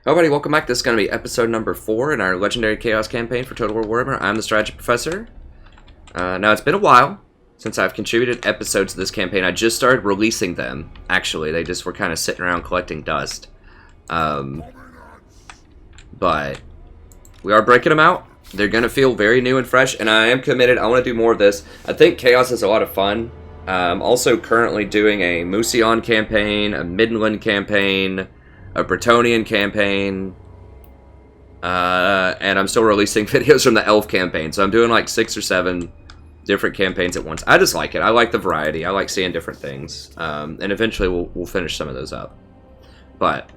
Everybody, welcome back. This is going to be episode number 4 in our Legendary Chaos campaign for Total War Warhammer. I'm the Strategy Professor. Now, it's been a while since I've contributed episodes to this campaign. I just started releasing them, actually. They just were kind of sitting around collecting dust. But we are breaking them out. They're going to feel very new and fresh, and I am committed. I want to do more of this. I think Chaos is a lot of fun. I'm also currently doing a Musion campaign, a Midland campaign, a Bretonnian campaign, and I'm still releasing videos from the Elf campaign, so I'm doing like 6 or 7 different campaigns at once. I just like it. I like the variety. I like seeing different things, and eventually we'll finish some of those up. But,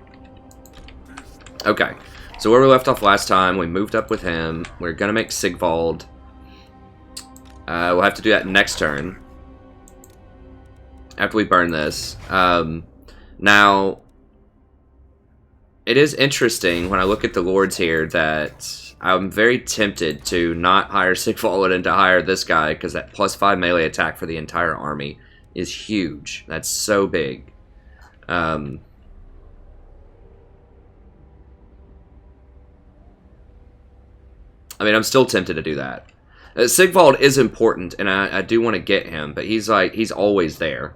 okay, so where we left off last time, we moved up with him. We're going to make Sigvald. We'll have to do that next turn, after we burn this. Now, it is interesting when I look at the lords here that I'm very tempted to not hire Sigvald and to hire this guy, because that +5 melee attack for the entire army is huge. That's so big. I mean, I'm still tempted to do that. Sigvald is important, and I do want to get him, but he's always there.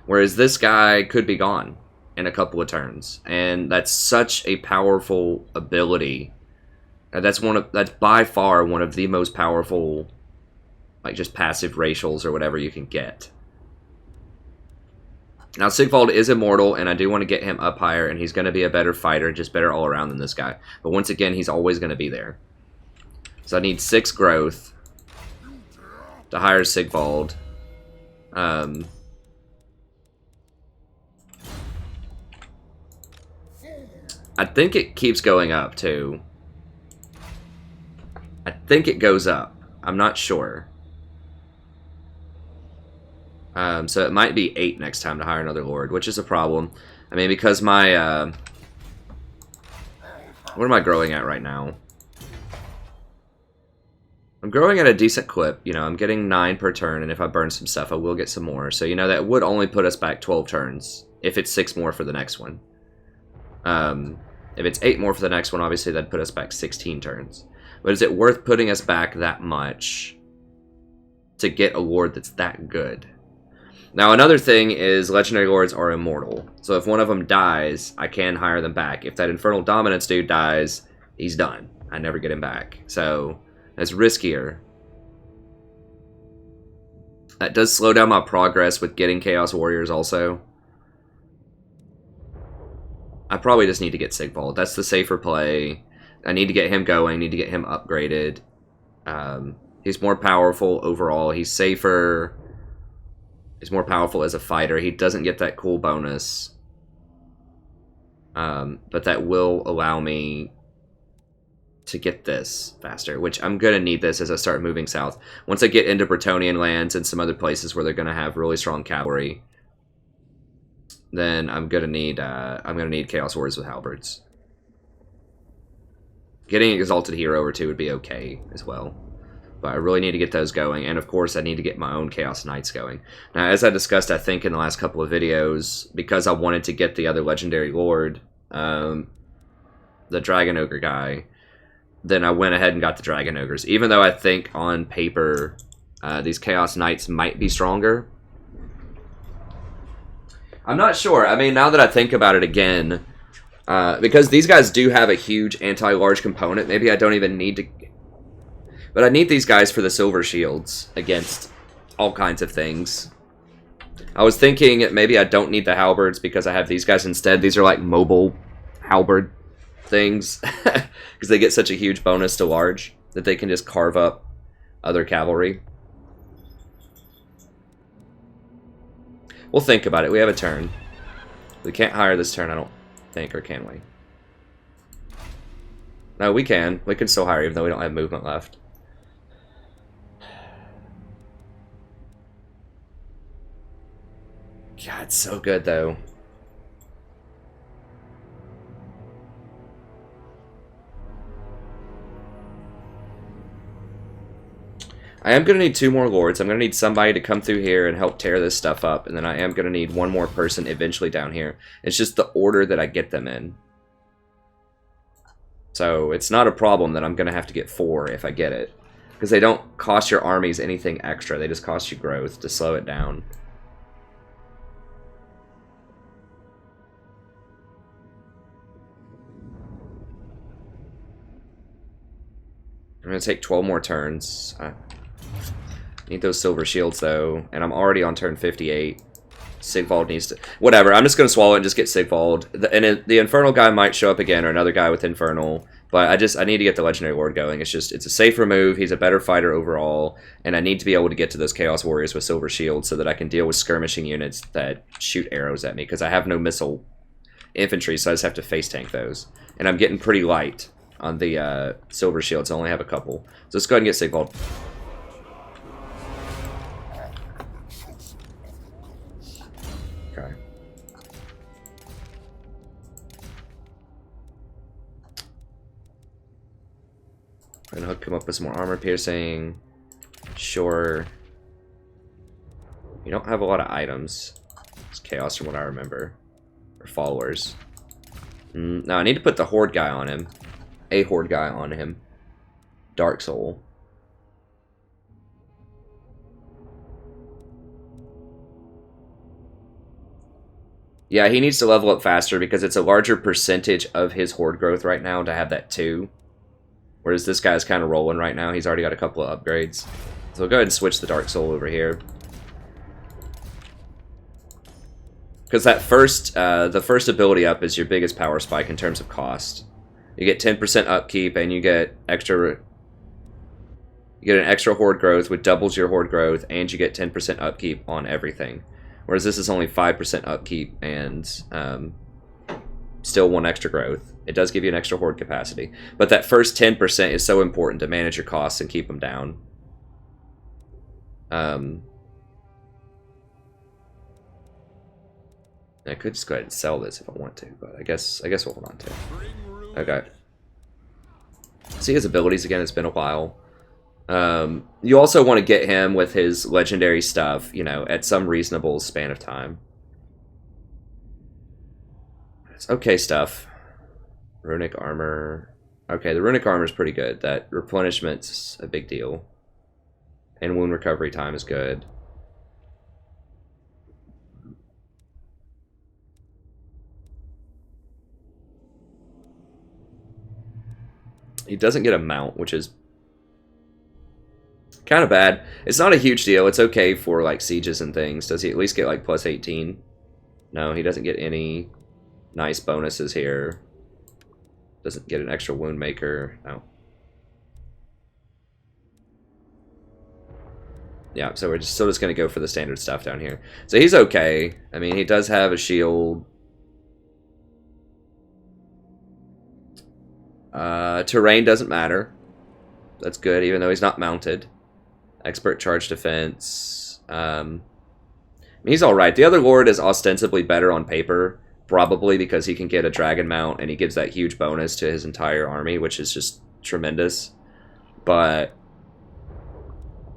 Whereas this guy could be gone in a couple of turns, and that's such a powerful ability. That's by far one of the most powerful, like, just passive racials or whatever you can get. Now, Sigvald is immortal, and I do want to get him up higher, and he's going to be a better fighter, just better all around than this guy. But once again, he's always going to be there. So I need 6 growth to hire Sigvald. I think it keeps going up, too. I think it goes up. I'm not sure. So it might be 8 next time to hire another lord, which is a problem. I mean, because my, what am I growing at right now? I'm growing at a decent clip. You know, I'm getting 9 per turn, and if I burn some stuff, I will get some more. So, you know, that would only put us back 12 turns, if it's 6 more for the next one. If it's 8 more for the next one, obviously that'd put us back 16 turns. But is it worth putting us back that much to get a lord that's that good? Now, another thing is legendary lords are immortal. So if one of them dies, I can hire them back. If that Infernal Dominance dude dies, he's done. I never get him back. So that's riskier. That does slow down my progress with getting Chaos Warriors also. I probably just need to get Sigvald. That's the safer play. I need to get him going. Need to get him upgraded. He's more powerful overall. He's safer. He's more powerful as a fighter. He doesn't get that cool bonus. But that will allow me to get this faster, which I'm going to need this as I start moving south. Once I get into Bretonnian lands and some other places where they're going to have really strong cavalry, then I'm gonna need Chaos Warriors with halberds. Getting Exalted Hero or 2 would be okay as well, but I really need to get those going, and of course I need to get my own Chaos Knights going. Now, as I discussed, I think in the last couple of videos, because I wanted to get the other Legendary Lord, the Dragon Ogre guy, then I went ahead and got the Dragon Ogres, even though I think on paper these Chaos Knights might be stronger. I'm not sure. I mean, now that I think about it again, because these guys do have a huge anti-large component, maybe I don't even need to... But I need these guys for the silver shields against all kinds of things. I was thinking maybe I don't need the halberds because I have these guys instead. These are like mobile halberd things because they get such a huge bonus to large that they can just carve up other cavalry. We'll think about it. We have a turn. We can't hire this turn, I don't think, or can we? No, we can. We can still hire even though we don't have movement left. God, it's so good, though. I am going to need 2 more lords. I'm going to need somebody to come through here and help tear this stuff up. And then I am going to need 1 more person eventually down here. It's just the order that I get them in. So it's not a problem that I'm going to have to get 4 if I get it. Because they don't cost your armies anything extra. They just cost you growth to slow it down. I'm going to take 12 more turns. I need those silver shields, though. And I'm already on turn 58. Sigvald needs to... Whatever, I'm just going to swallow it and just get Sigvald. The Infernal guy might show up again, or another guy with Infernal. But I need to get the Legendary Lord going. It's a safer move. He's a better fighter overall. And I need to be able to get to those Chaos Warriors with Silver Shields so that I can deal with skirmishing units that shoot arrows at me. Because I have no missile infantry, so I just have to face tank those. And I'm getting pretty light on the Silver Shields. I only have a couple. So let's go ahead and get Sigvald. Okay. I'm gonna hook him up with some more armor piercing. Sure. You don't have a lot of items. It's chaos from what I remember. Or followers. Now I need to put the Horde guy on him. A Horde guy on him. Dark Soul. Yeah, he needs to level up faster because it's a larger percentage of his Horde growth right now to have that 2. Whereas this guy's kind of rolling right now. He's already got a couple of upgrades. So we'll go ahead and switch the Dark Soul over here. Because that the first ability up is your biggest power spike in terms of cost. You get 10% upkeep and you get an extra Horde growth, which doubles your Horde growth, and you get 10% upkeep on everything. Whereas this is only 5% upkeep and still 1 extra growth. It does give you an extra Horde capacity. But that first 10% is so important to manage your costs and keep them down. I could just go ahead and sell this if I want to, but I guess we'll hold on to it. Okay. See his abilities again, it's been a while. You also want to get him with his legendary stuff, you know, at some reasonable span of time. It's okay stuff. Runic armor. Okay, the runic armor is pretty good. That replenishment's a big deal. And wound recovery time is good. He doesn't get a mount, which is kind of bad. It's not a huge deal. It's okay for like sieges and things. Does he at least get like plus 18? No, he doesn't get any nice bonuses here. Doesn't get an extra wound maker. No. Yeah, so we're still just going to go for the standard stuff down here. So he's okay. I mean, he does have a shield. Terrain doesn't matter. That's good, even though he's not mounted. Expert charge defense. I mean, he's alright. The other Lord is ostensibly better on paper, probably because he can get a dragon mount and he gives that huge bonus to his entire army, which is just tremendous. But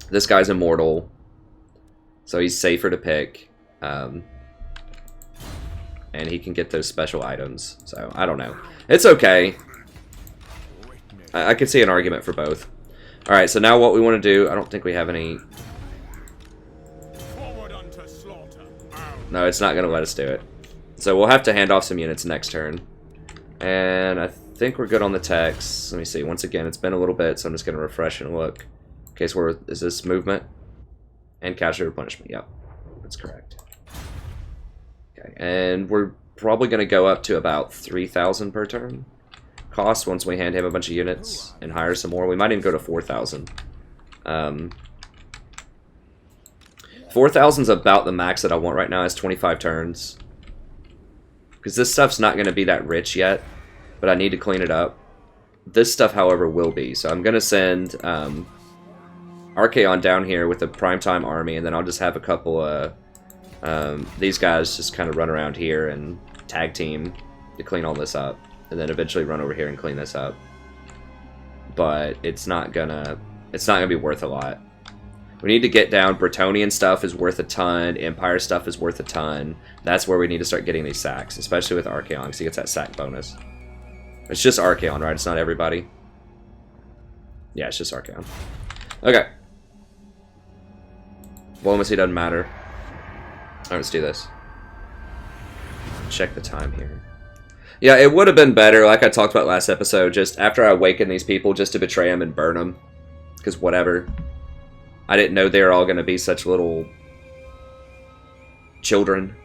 this guy's immortal, so he's safer to pick. And he can get those special items, so I don't know. It's okay. I could see an argument for both. Alright, so now what we want to do, I don't think we have any... No, it's not going to let us do it. So we'll have to hand off some units next turn. And I think we're good on the text. Let me see. Once again, it's been a little bit, so I'm just going to refresh and look. Okay, so is this movement? And casualty replenishment. Yep, that's correct. Okay, and we're probably going to go up to about 3,000 per turn. Cost once we hand him a bunch of units and hire some more. We might even go to 4,000. 4,000 is about the max that I want right now. Is 25 turns. Because this stuff's not going to be that rich yet, but I need to clean it up. This stuff, however, will be. So I'm going to send Archaon down here with a primetime army, and then I'll just have a couple of these guys just kind of run around here and tag team to clean all this up. And then eventually run over here and clean this up. But it's not gonna be worth a lot. We need to get down. Bretonian stuff is worth a ton. Empire stuff is worth a ton. That's where we need to start getting these sacks, especially with Archaon, because he gets that sack bonus. It's just Archaon, right? It's not everybody. Yeah, it's just Archaon. Okay. Diplomacy doesn't matter. Alright, let's do this. Check the time here. Yeah, it would have been better, like I talked about last episode, just after I awaken these people, just to betray them and burn them. Because whatever. I didn't know they were all going to be such little children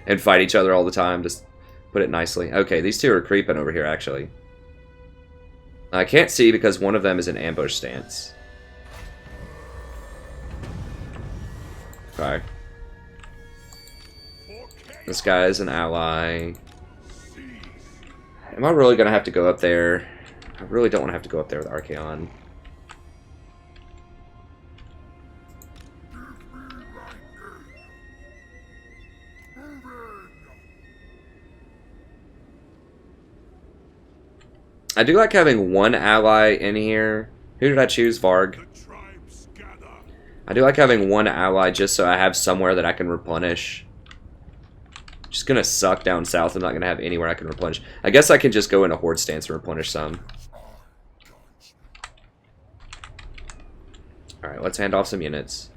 and fight each other all the time, just put it nicely. Okay, these two are creeping over here, actually. I can't see because one of them is in ambush stance. Okay. This guy is an ally. Am I really going to have to go up there? I really don't want to have to go up there with Archaon. I do like having one ally in here. Who did I choose? Varg. I do like having one ally just so I have somewhere that I can replenish. Just gonna suck down south. I'm not gonna have anywhere I can replenish. I guess I can just go into horde stance and replenish some. Alright, let's hand off some units.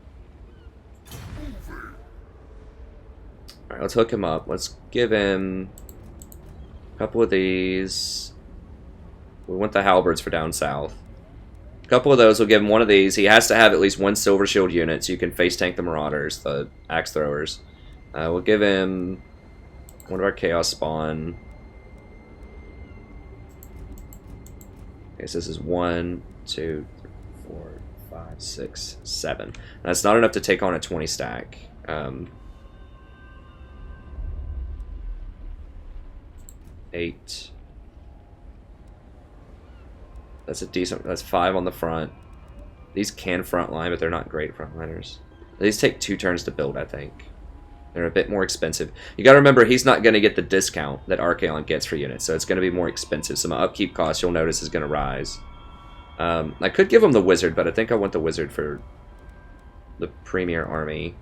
Alright, let's hook him up. Let's give him a couple of these. We want the halberds for down south. A couple of those, we'll give him one of these. He has to have at least one silver shield unit so you can face tank the marauders, the axe throwers. We'll give him one of our chaos spawn. Okay, so this is 1, 2, 3, 4, 5, 6, 7. That's not enough to take on a 20 stack. 8. That's a decent. That's 5 on the front. These can frontline, but they're not great frontliners. These take 2 turns to build, I think. They're a bit more expensive. You got to remember, he's not going to get the discount that Archaon gets for units, so it's going to be more expensive. So my upkeep cost, you'll notice, is going to rise. I could give him the wizard, but I think I want the wizard for the premier army.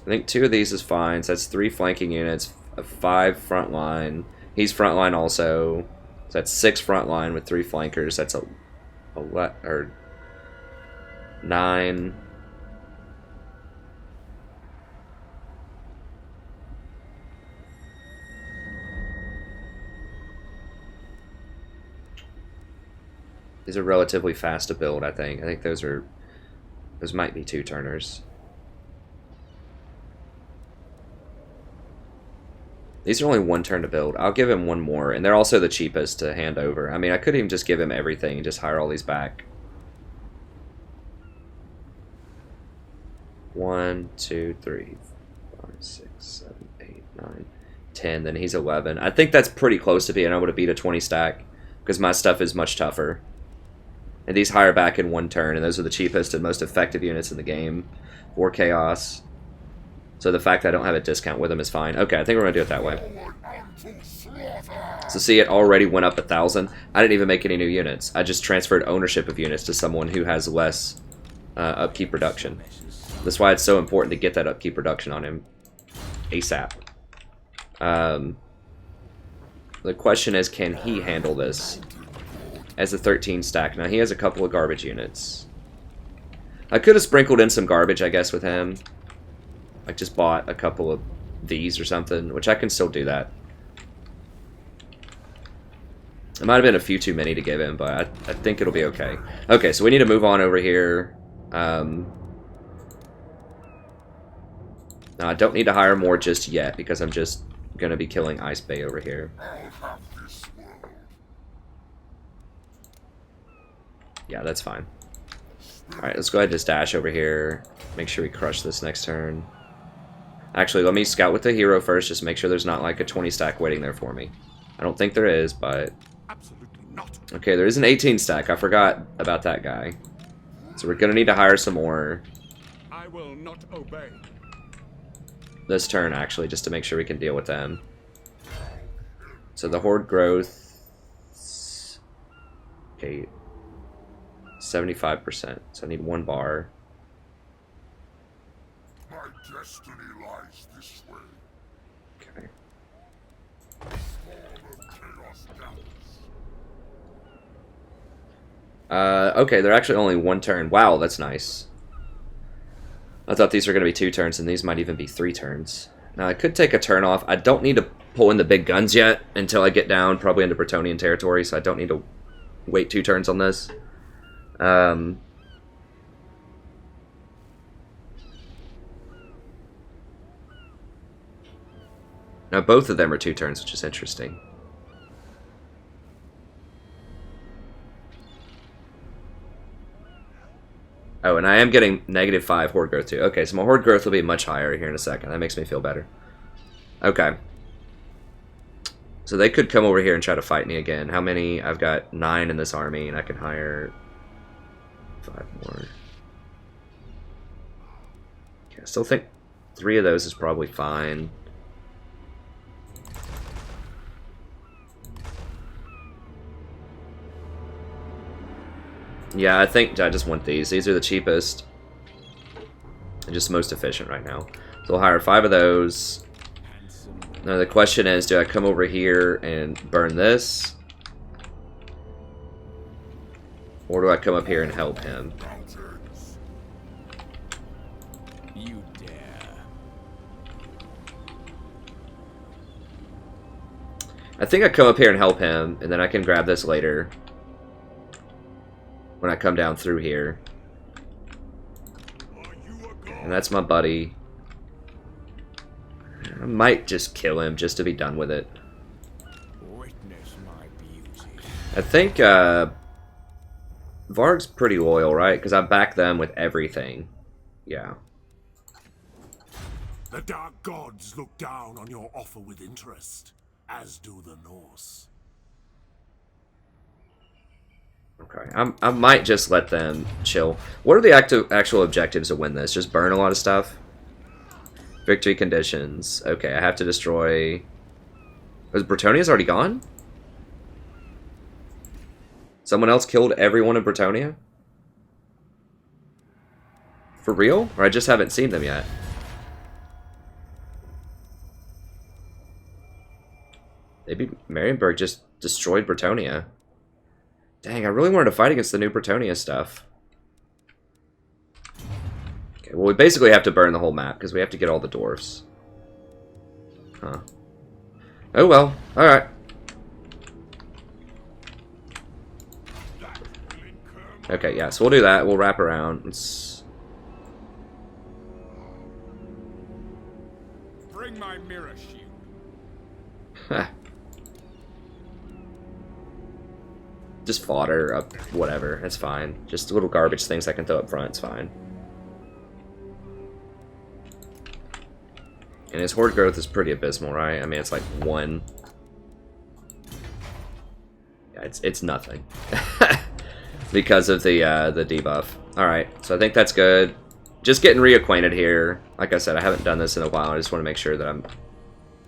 I think 2 of these is fine. So that's 3 flanking units, 5 frontline. He's frontline also. So that's 6 frontline with 3 flankers. That's a 9. These are relatively fast to build, I think. I think those might be 2 turners. These are only 1 turn to build. I'll give him 1 more, and they're also the cheapest to hand over. I mean, I could even just give him everything and just hire all these back. 1, 2, 3, 5, 6, 7, 8, 9, 10. Then he's 11. I think that's pretty close to being able to beat a 20 stack because my stuff is much tougher. And these hire back in 1 turn, and those are the cheapest and most effective units in the game for chaos. So the fact that I don't have a discount with them is fine. Okay, I think we're going to do it that way. So see, it already went up 1,000. I didn't even make any new units. I just transferred ownership of units to someone who has less upkeep reduction. That's why it's so important to get that upkeep reduction on him ASAP. The question is, can he handle this as a 13 stack? Now, he has a couple of garbage units. I could have sprinkled in some garbage, I guess, with him. Like, just bought a couple of these or something, which I can still do that. It might have been a few too many to give him, but I think it'll be okay. Okay, so we need to move on over here. Now, I don't need to hire more just yet, because I'm just going to be killing Ice Bay over here. Yeah, that's fine. Alright, let's go ahead and just dash over here. Make sure we crush this next turn. Actually, let me scout with the hero first, just make sure there's not like a 20 stack waiting there for me. I don't think there is, but... Absolutely not. Okay, there is an 18 stack. I forgot about that guy. So we're going to need to hire some more. I will not obey. This turn, actually, just to make sure we can deal with them. So the horde growth... Okay, 75%. So I need 1 bar. My destiny lies this way. Okay. Okay, they're actually only 1 turn. Wow, that's nice. I thought these were going to be 2 turns, and these might even be 3 turns. Now, I could take a turn off. I don't need to pull in the big guns yet until I get down probably into Bretonnian territory, so I don't need to wait 2 turns on this. Now, both of them are 2 turns, which is interesting. Oh, and I am getting -5 horde growth too. Okay, so my horde growth will be much higher here in a second. That makes me feel better. Okay. So they could come over here and try to fight me again. How many? I've got 9 in this army, and I can hire 5 more. Okay, I still think 3 of those is probably fine. Yeah, I think I just want these. These are the cheapest and just most efficient right now. So I'll hire 5 of those. Now the question is, do I come over here and burn this? Or do I come up here and help him? You dare. I think I come up here and help him, and then I can grab this later. When I come down through here. And that's my buddy. I might just kill him just to be done with it. Witness my beauty. I think Varg's pretty loyal, right? Because I back them with everything. Yeah. The dark gods look down on your offer with interest, as do the Norse. Okay, I might just let them chill. What are the actual objectives to win this? Just burn a lot of stuff? Victory conditions. Okay, I have to destroy... Is Bretonia's already gone? Someone else killed everyone in Bretonnia? For real? Or I just haven't seen them yet? Maybe Marienburg just destroyed Bretonnia. Dang, I really wanted to fight against the new Bretonnia stuff. Okay, well, we basically have to burn the whole map, because we have to get all the dwarfs. Huh. Oh well, alright. Okay, yeah, so we'll do that. We'll wrap around. Let's... Bring my mirror shield. Just fodder up, whatever. It's fine. Just little garbage things I can throw up front. It's fine. And his horde growth is pretty abysmal, right? I mean, it's like 1. Yeah, it's nothing because of the debuff. All right, so I think that's good. Just getting reacquainted here. Like I said, I haven't done this in a while. I just want to make sure that I'm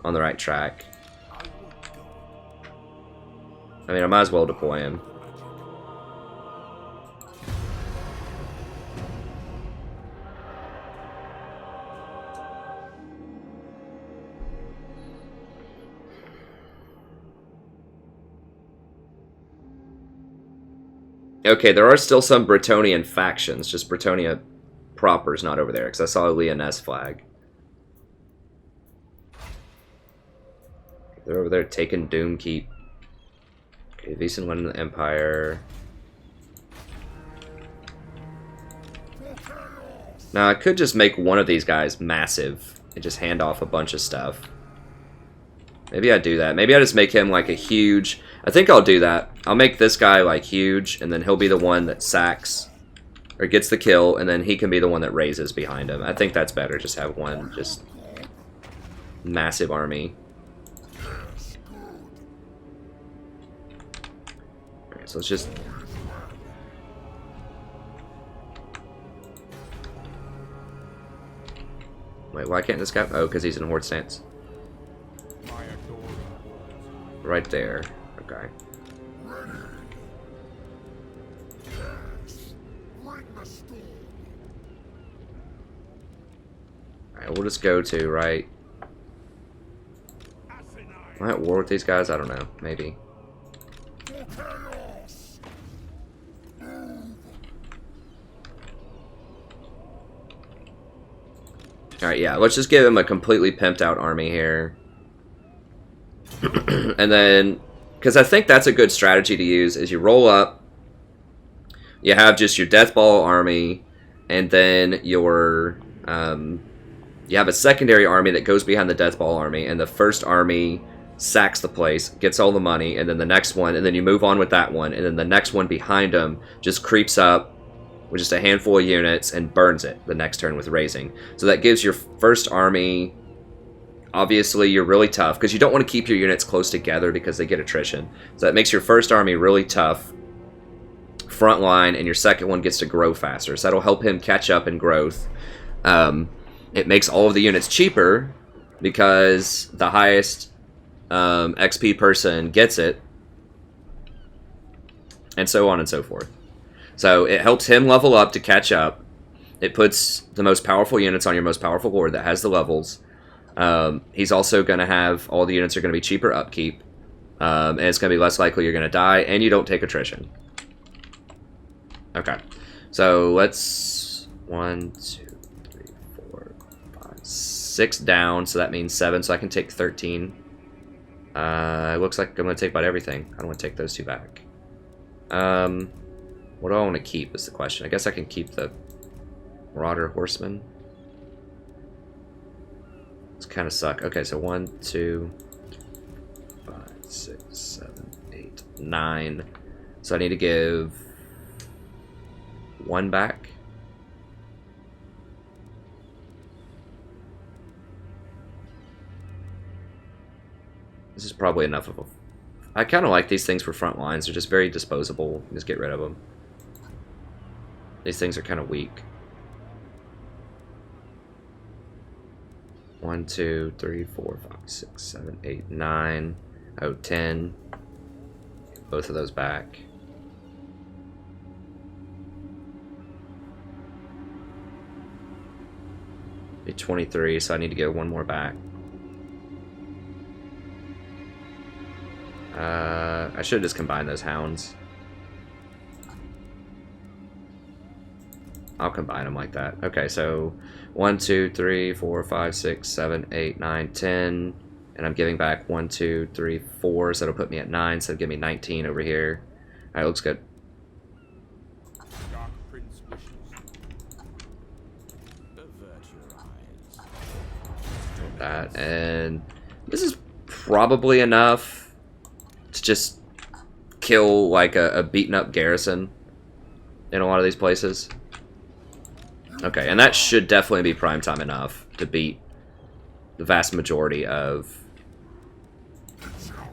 on the right track. I mean, I might as well deploy him. Okay, there are still some Bretonnian factions, just Bretonnia proper is not over there, because I saw a Lyonesse flag. They're over there taking Doomkeep. Okay, Vincent won the Empire. Now, I could just make one of these guys massive and just hand off a bunch of stuff. Maybe I do that. Maybe I just make him like a huge... I think I'll do that. I'll make this guy like huge, and then he'll be the one that sacks or gets the kill, and then he can be the one that raises behind him. I think that's better. Just have one just massive army. Okay, so let's just... Wait, why can't this guy... Oh, because he's in horde stance. Right there. Okay. Alright, we'll just go to, right? Am I at war with these guys? I don't know. Maybe. Alright, yeah, let's just give him a completely pimped out army here. And then, because I think that's a good strategy to use, is you roll up, you have just your Death Ball army, and then your, you have a secondary army that goes behind the Death Ball army, and the first army sacks the place, gets all the money, and then the next one, and then you move on with that one, and then the next one behind them just creeps up with just a handful of units and burns it the next turn with raising. So that gives your first army, obviously you're really tough, because you don't want to keep your units close together because they get attrition. So that makes your first army really tough, front line, and your second one gets to grow faster. So that'll help him catch up in growth. It makes all of the units cheaper because the highest XP person gets it, and so on and so forth. So it helps him level up to catch up. It puts the most powerful units on your most powerful lord that has the levels. He's also going to have, all the units are going to be cheaper upkeep, and it's going to be less likely you're going to die, and you don't take attrition. Okay, so let's 1, 2, 3, 4, 5, 6 down, so that means 7, so I can take 13. It looks like I'm going to take about everything. I don't want to take those 2 back. What do I want to keep is the question. I guess I can keep the Marauder Horseman. It's kind of suck. Okay, so 1, 2, 5, 6, 7, 8, 9. So I need to give 1 back. This is probably enough of a... I kind of like these things for front lines. They're just very disposable. Just get rid of them. These things are kind of weak. 1, 2, 3, 4, 5, 6, 7, 8, 9. Oh, 10. Both of those back. Be 23, so I need to get 1 more back. I should have just combined those hounds. I'll combine them like that. Okay, so 1, 2, 3, 4, 5, 6, 7, 8, 9, 10. And I'm giving back 1, 2, 3, 4, so that'll put me at 9, so it'll give me 19 over here. Alright, looks good. Dark Prince wishes. Avert your eyes. That, and this is probably enough to just kill like a beaten up garrison in a lot of these places. Okay, and that should definitely be prime time enough to beat the vast majority of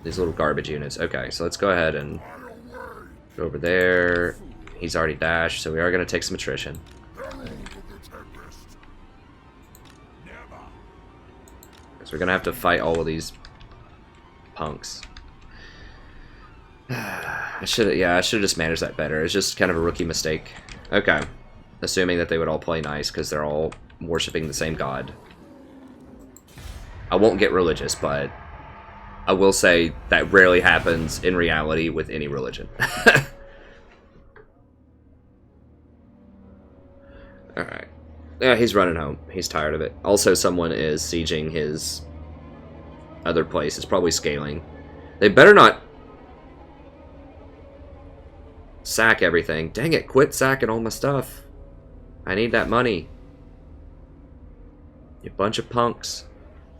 these little garbage units. Okay, so let's go ahead and go over there. He's already dashed, so we are going to take some attrition. So we're going to have to fight all of these punks. I should have just managed that better. It's just kind of a rookie mistake. Okay. Assuming that they would all play nice because they're all worshipping the same god. I won't get religious, but I will say that rarely happens in reality with any religion. Alright. Yeah, he's running home. He's tired of it. Also, someone is sieging his other place. It's probably Skaeling. They better not sack everything. Dang it, quit sacking all my stuff. I need that money. You bunch of punks.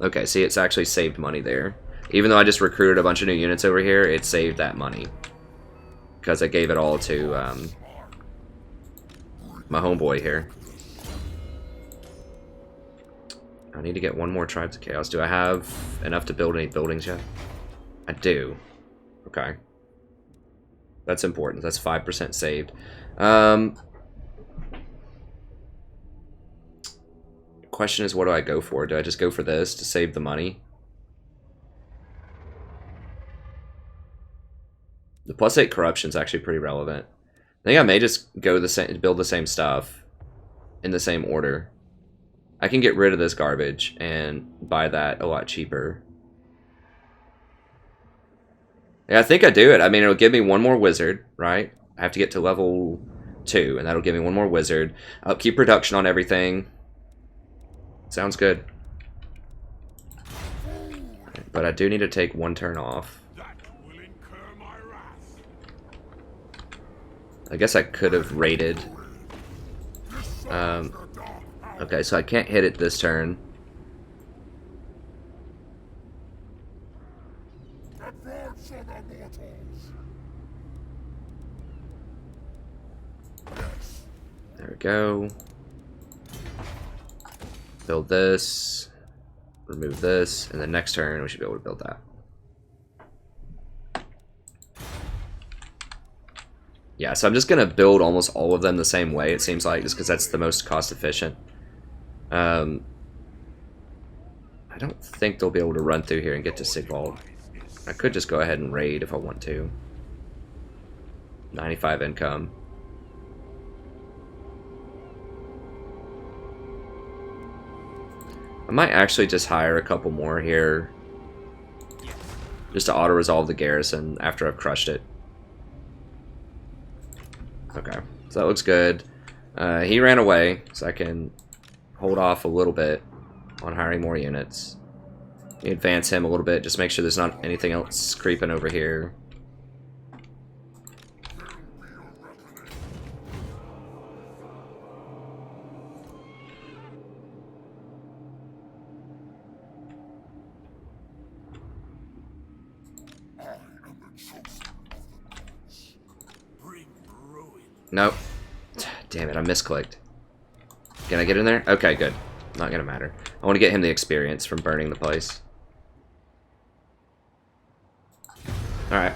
Okay, see, it's actually saved money there. Even though I just recruited a bunch of new units over here, it saved that money. Because I gave it all to my homeboy here. I need to get 1 more Tribes of Chaos. Do I have enough to build any buildings yet? I do. Okay. That's important. That's 5% saved. Question is, what do I go for? Do I just go for this to save the money? The +8 corruption is actually pretty relevant. I think I may just go the same, build the same stuff in the same order. I can get rid of this garbage and buy that a lot cheaper. Yeah, I think I do it. I mean, it'll give me 1 more wizard, right? I have to get to level 2, and that'll give me 1 more wizard. Upkeep production on everything. Sounds good. But I do need to take 1 turn off. That will incur my wrath. I guess I could have raided. Okay, so I can't hit it this turn. Advance on the mortals. There we go. Build this. Remove this. And then next turn we should be able to build that. Yeah, so I'm just going to build almost all of them the same way, it seems like, just because that's the most cost efficient. I don't think they'll be able to run through here and get to Sigvald. I could just go ahead and raid if I want to. 95 income. I might actually just hire a couple more here. Just to auto-resolve the garrison after I've crushed it. Okay, so that looks good. He ran away, so I can hold off a little bit on hiring more units. Advance him a little bit, just make sure there's not anything else creeping over here. Nope. Damn it, I misclicked. Can I get in there? Okay, good. Not gonna matter. I want to get him the experience from burning the place. Alright.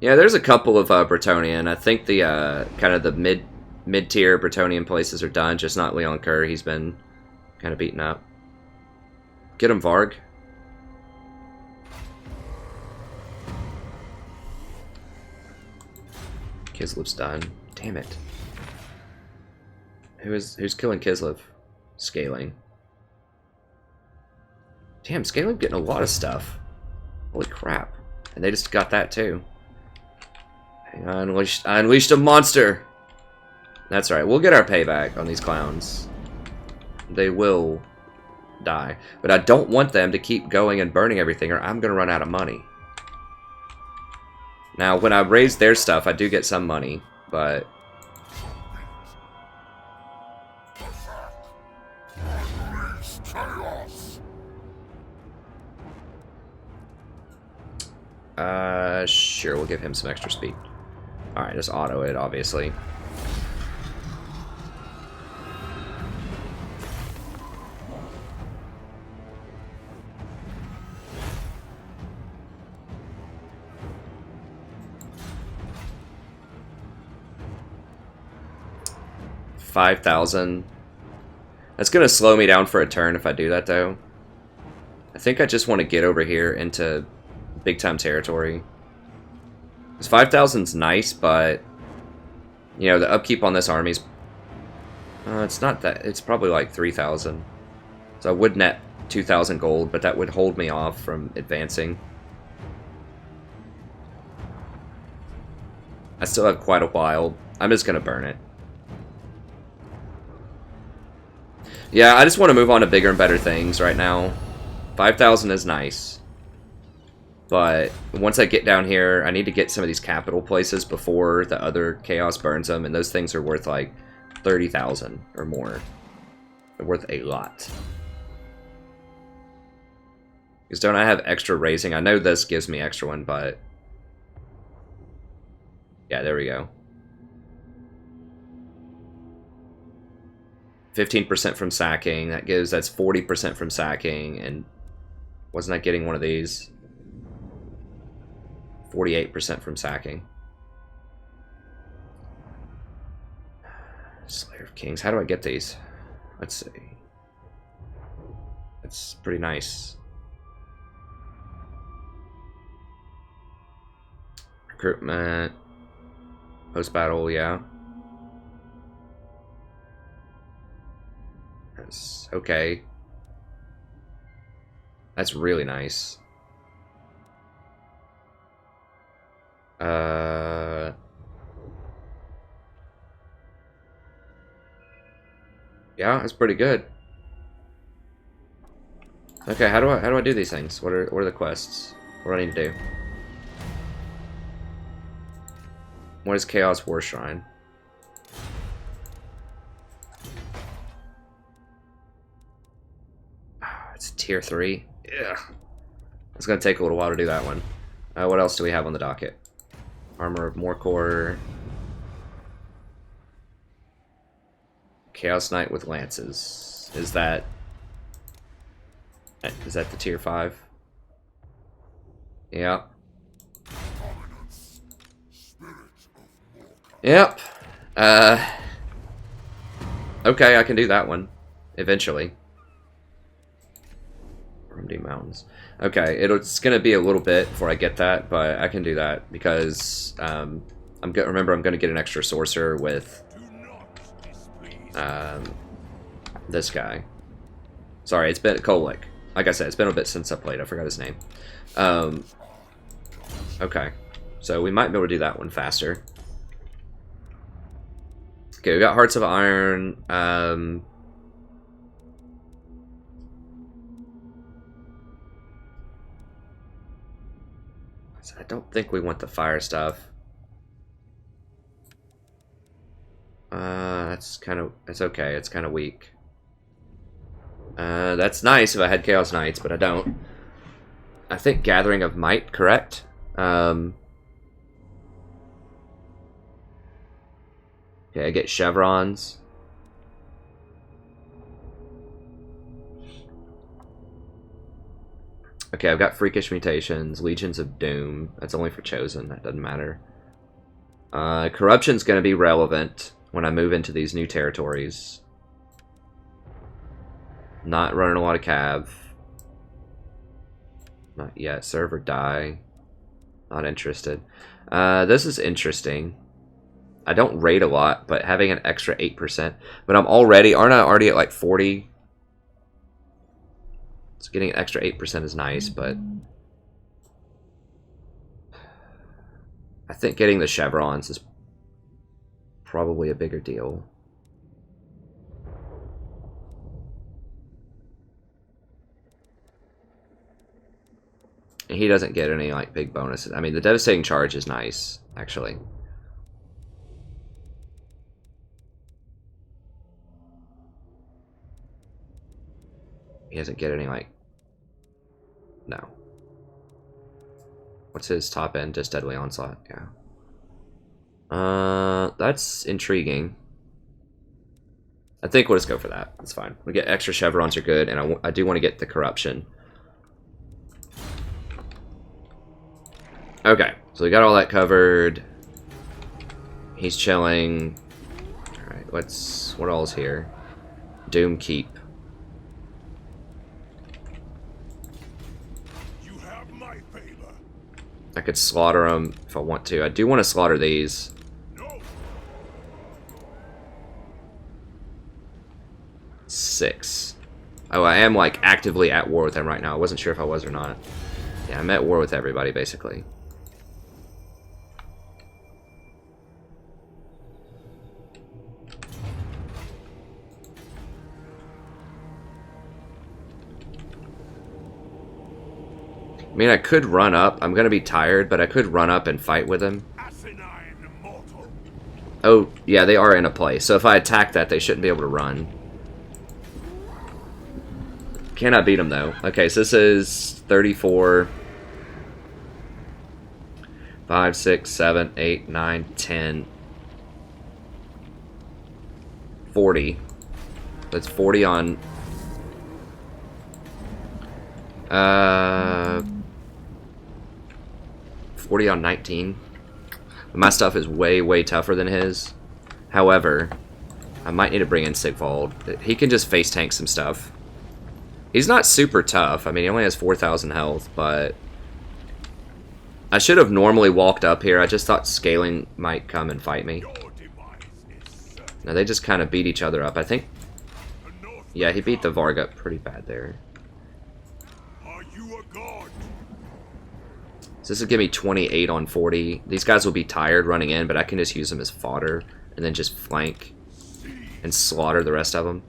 Yeah, there's a couple of Bretonnian. I think the kind of the mid-tier Bretonnian places are done, just not Leon Kerr. He's been kind of beaten up. Get him, Varg. Kislev's done. Damn it. Who's killing Kislev? Skaeling. Damn, Skaeling getting a lot of stuff. Holy crap. And they just got that too. I unleashed a monster! That's right, we'll get our payback on these clowns. They will die. But I don't want them to keep going and burning everything or I'm going to run out of money. Now, when I raise their stuff, I do get some money, but... Sure, we'll give him some extra speed. Alright, just auto it, obviously. $5,000. That's gonna slow me down for a turn if I do that, though. I think I just want to get over here into big time territory. Because 5,000's nice, but you know the upkeep on this army's it's not that. It's probably like 3,000. So I would net 2,000 gold, but that would hold me off from advancing. I still have quite a while. I'm just gonna burn it. Yeah, I just want to move on to bigger and better things right now. 5,000 is nice. But once I get down here, I need to get some of these capital places before the other Chaos burns them, and those things are worth like 30,000 or more. They're worth a lot. Because don't I have extra raising? I know this gives me extra one, but... yeah, there we go. 15% from sacking. That's 40% from sacking, and wasn't I getting one of these? 48% from sacking. Slayer of Kings. How do I get these? Let's see. That's pretty nice. Recruitment. Post-battle, yeah. That's okay. That's really nice. Yeah, that's pretty good. Okay, how do I do these things? What are the quests? What do I need to do? What is Chaos War Shrine? It's tier 3. Yeah. It's gonna take a little while to do that one. What else do we have on the docket? Armor of Morcor. Chaos Knight with lances. Is that the tier 5? Yeah. Yep. Okay, I can do that one. Eventually. Rumdy Mountains. Okay, it's gonna be a little bit before I get that, but I can do that because remember I'm gonna get an extra sorcerer with this guy. Sorry, it's been Kolick. Like I said, it's been a bit since I played. I forgot his name. Okay, so we might be able to do that one faster. Okay, we got Hearts of Iron. I don't think we want the fire stuff. It's okay. It's kind of weak. That's nice if I had Chaos Knights, but I don't. I think Gathering of Might, correct? Okay, I get chevrons. Okay, I've got Freakish Mutations, Legions of Doom. That's only for Chosen. That doesn't matter. Corruption's going to be relevant when I move into these new territories. Not running a lot of Cav. Not yet. Serve or die. Not interested. This is interesting. I don't raid a lot, but having an extra 8%. But aren't I already at like 40? So getting an extra 8% is nice, but I think getting the chevrons is probably a bigger deal. And he doesn't get any like big bonuses. I mean, the devastating charge is nice, actually. He doesn't get any, like... No. What's his top end? Just Deadly Onslaught, yeah. That's intriguing. I think we'll just go for that. That's fine. We get extra chevrons are good, and I do want to get the corruption. Okay, so we got all that covered. He's chilling. Alright, what all's here? Doom Keep. I could slaughter them if I want to. I do want to slaughter these. No. 6. Oh, I am like actively at war with them right now. I wasn't sure if I was or not. Yeah, I'm at war with everybody basically. I mean, I could run up. I'm going to be tired, but I could run up and fight with him. Oh, yeah, they are in a place. So if I attack that, they shouldn't be able to run. Cannot beat them, though. Okay, so this is 34. 5, 6, 7, 8, 9, 10. 40. That's 40 on... 40 on 19. My stuff is way, way tougher than his. However, I might need to bring in Sigvald. He can just face tank some stuff. He's not super tough. I mean, he only has 4,000 health, but... I should have normally walked up here. I just thought Skaeling might come and fight me. Now, they just kind of beat each other up. I think... Yeah, he beat the Varg up pretty bad there. this will give me 28 on 40. These guys will be tired running in, but I can just use them as fodder and then just flank and slaughter the rest of them.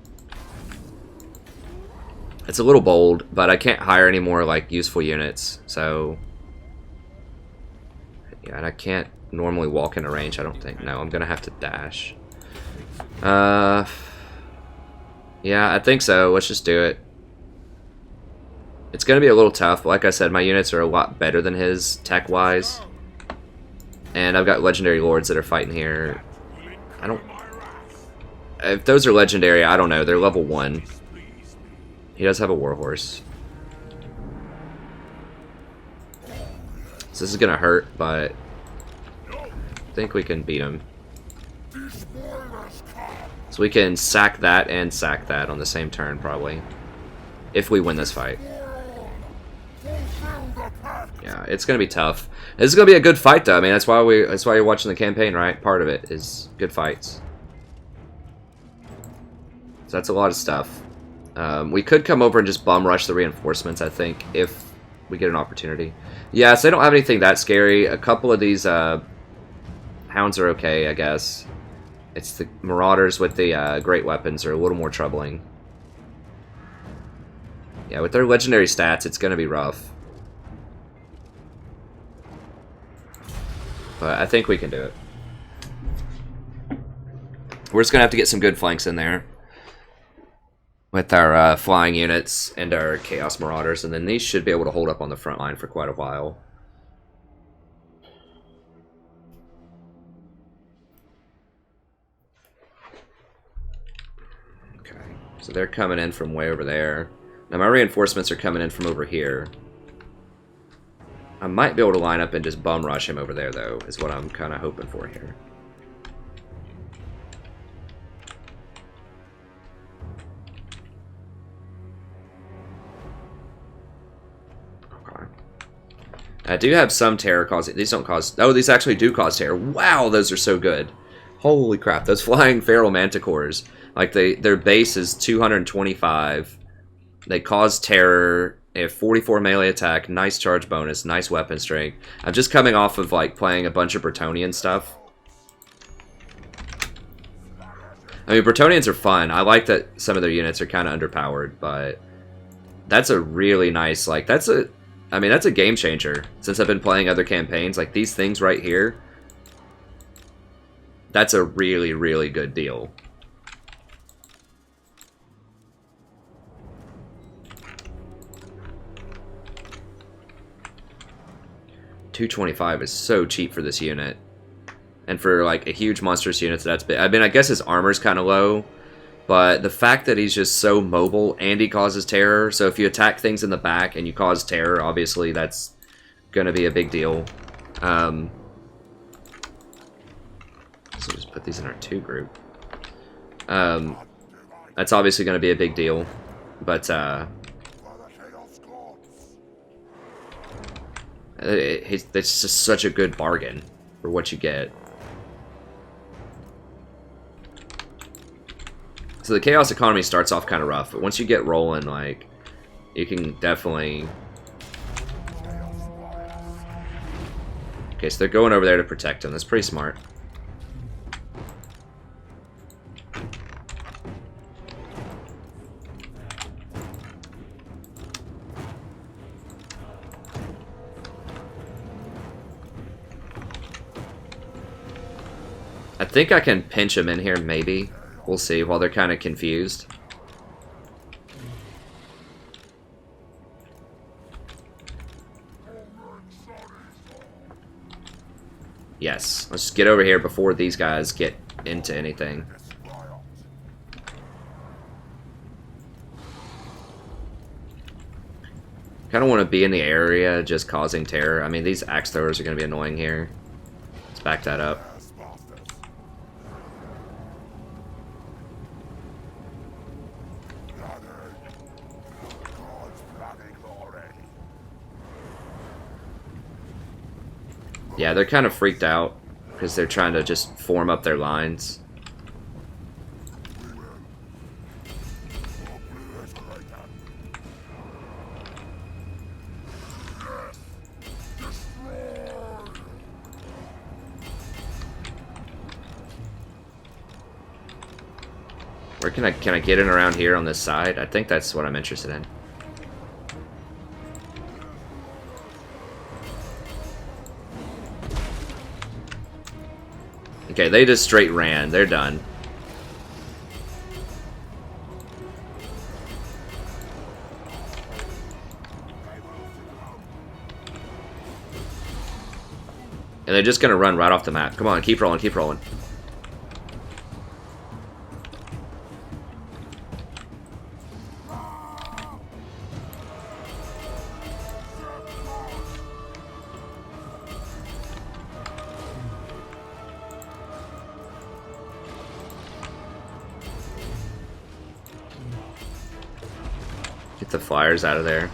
It's a little bold, but I can't hire any more like useful units, so yeah, and I can't normally walk into range, I don't think. No, I'm gonna have to dash. Yeah, I think so. Let's just do it. It's gonna be a little tough, but like I said, my units are a lot better than his tech-wise. And I've got legendary lords that are fighting here. I don't... If those are legendary, I don't know. They're level 1. He does have a warhorse. So this is gonna hurt, but I think we can beat him. So we can sack that and sack that on the same turn, probably. If we win this fight. Yeah, it's gonna be tough. This is gonna be a good fight, though. I mean, that's why you're watching the campaign, right? Part of it is good fights. So that's a lot of stuff. We could come over and just bum rush the reinforcements, I think, if we get an opportunity. Yeah, so they don't have anything that scary. A couple of these hounds are okay, I guess. It's the marauders with the great weapons are a little more troubling. Yeah, with their legendary stats, it's going to be rough. But I think we can do it. We're just going to have to get some good flanks in there. With our flying units and our Chaos Marauders, and then these should be able to hold up on the front line for quite a while. Okay, so they're coming in from way over there. Now my reinforcements are coming in from over here. I might be able to line up and just bum rush him over there, though, is what I'm kind of hoping for here. I do have some terror causing. These don't cause. Oh, these actually do cause terror. Wow, those are so good. Holy crap! Those flying feral manticores. Like their base is 225. They cause terror. They have 44 melee attack, nice charge bonus, nice weapon strength. I'm just coming off of like playing a bunch of Bretonnian stuff. I mean, Bretonnians are fun. I like that some of their units are kind of underpowered, but that's a really nice like I mean, that's a game changer. Since I've been playing other campaigns, like these things right here, that's a really, really good deal. $225 is so cheap for this unit. And for like a huge monstrous unit, that's big. I mean, I guess his armor's kind of low. But the fact that he's just so mobile and he causes terror, so if you attack things in the back and you cause terror, obviously that's going to be a big deal. So just put these in our 2 group. That's obviously going to be a big deal, but it's just such a good bargain for what you get. So the Chaos economy starts off kind of rough, but once you get rolling, like, you can definitely... Okay, so they're going over there to protect him. That's pretty smart. I think I can pinch him in here, maybe. We'll see, while they're kind of confused. Yes, let's just get over here before these guys get into anything. Kind of want to be in the area just causing terror. I mean, these axe throwers are going to be annoying here. Let's back that up. Yeah, they're kind of freaked out because they're trying to just form up their lines. Where can I get in around here on this side? I think that's what I'm interested in. Okay, they just straight ran. They're done. And they're just gonna run right off the map. Come on, keep rolling, keep rolling. Get the flyers out of there.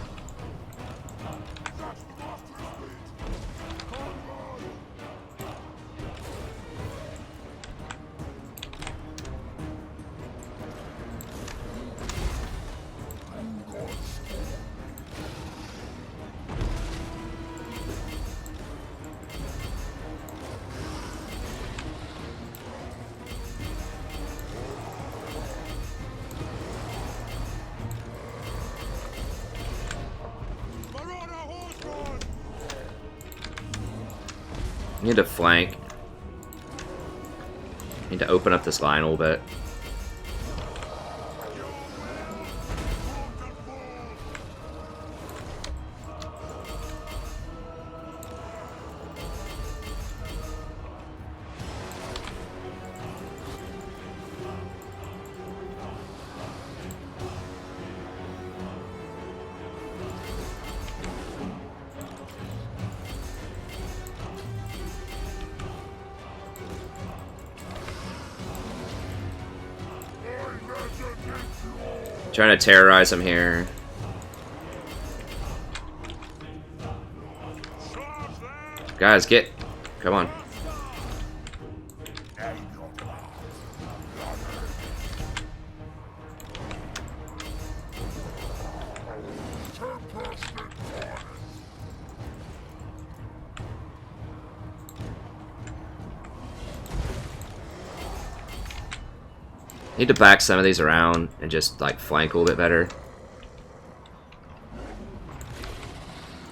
Need to flank. Need to open up this line a little bit. Trying to terrorize them here. Guys, get... Come on. Need to back some of these around and just like flank a little bit better.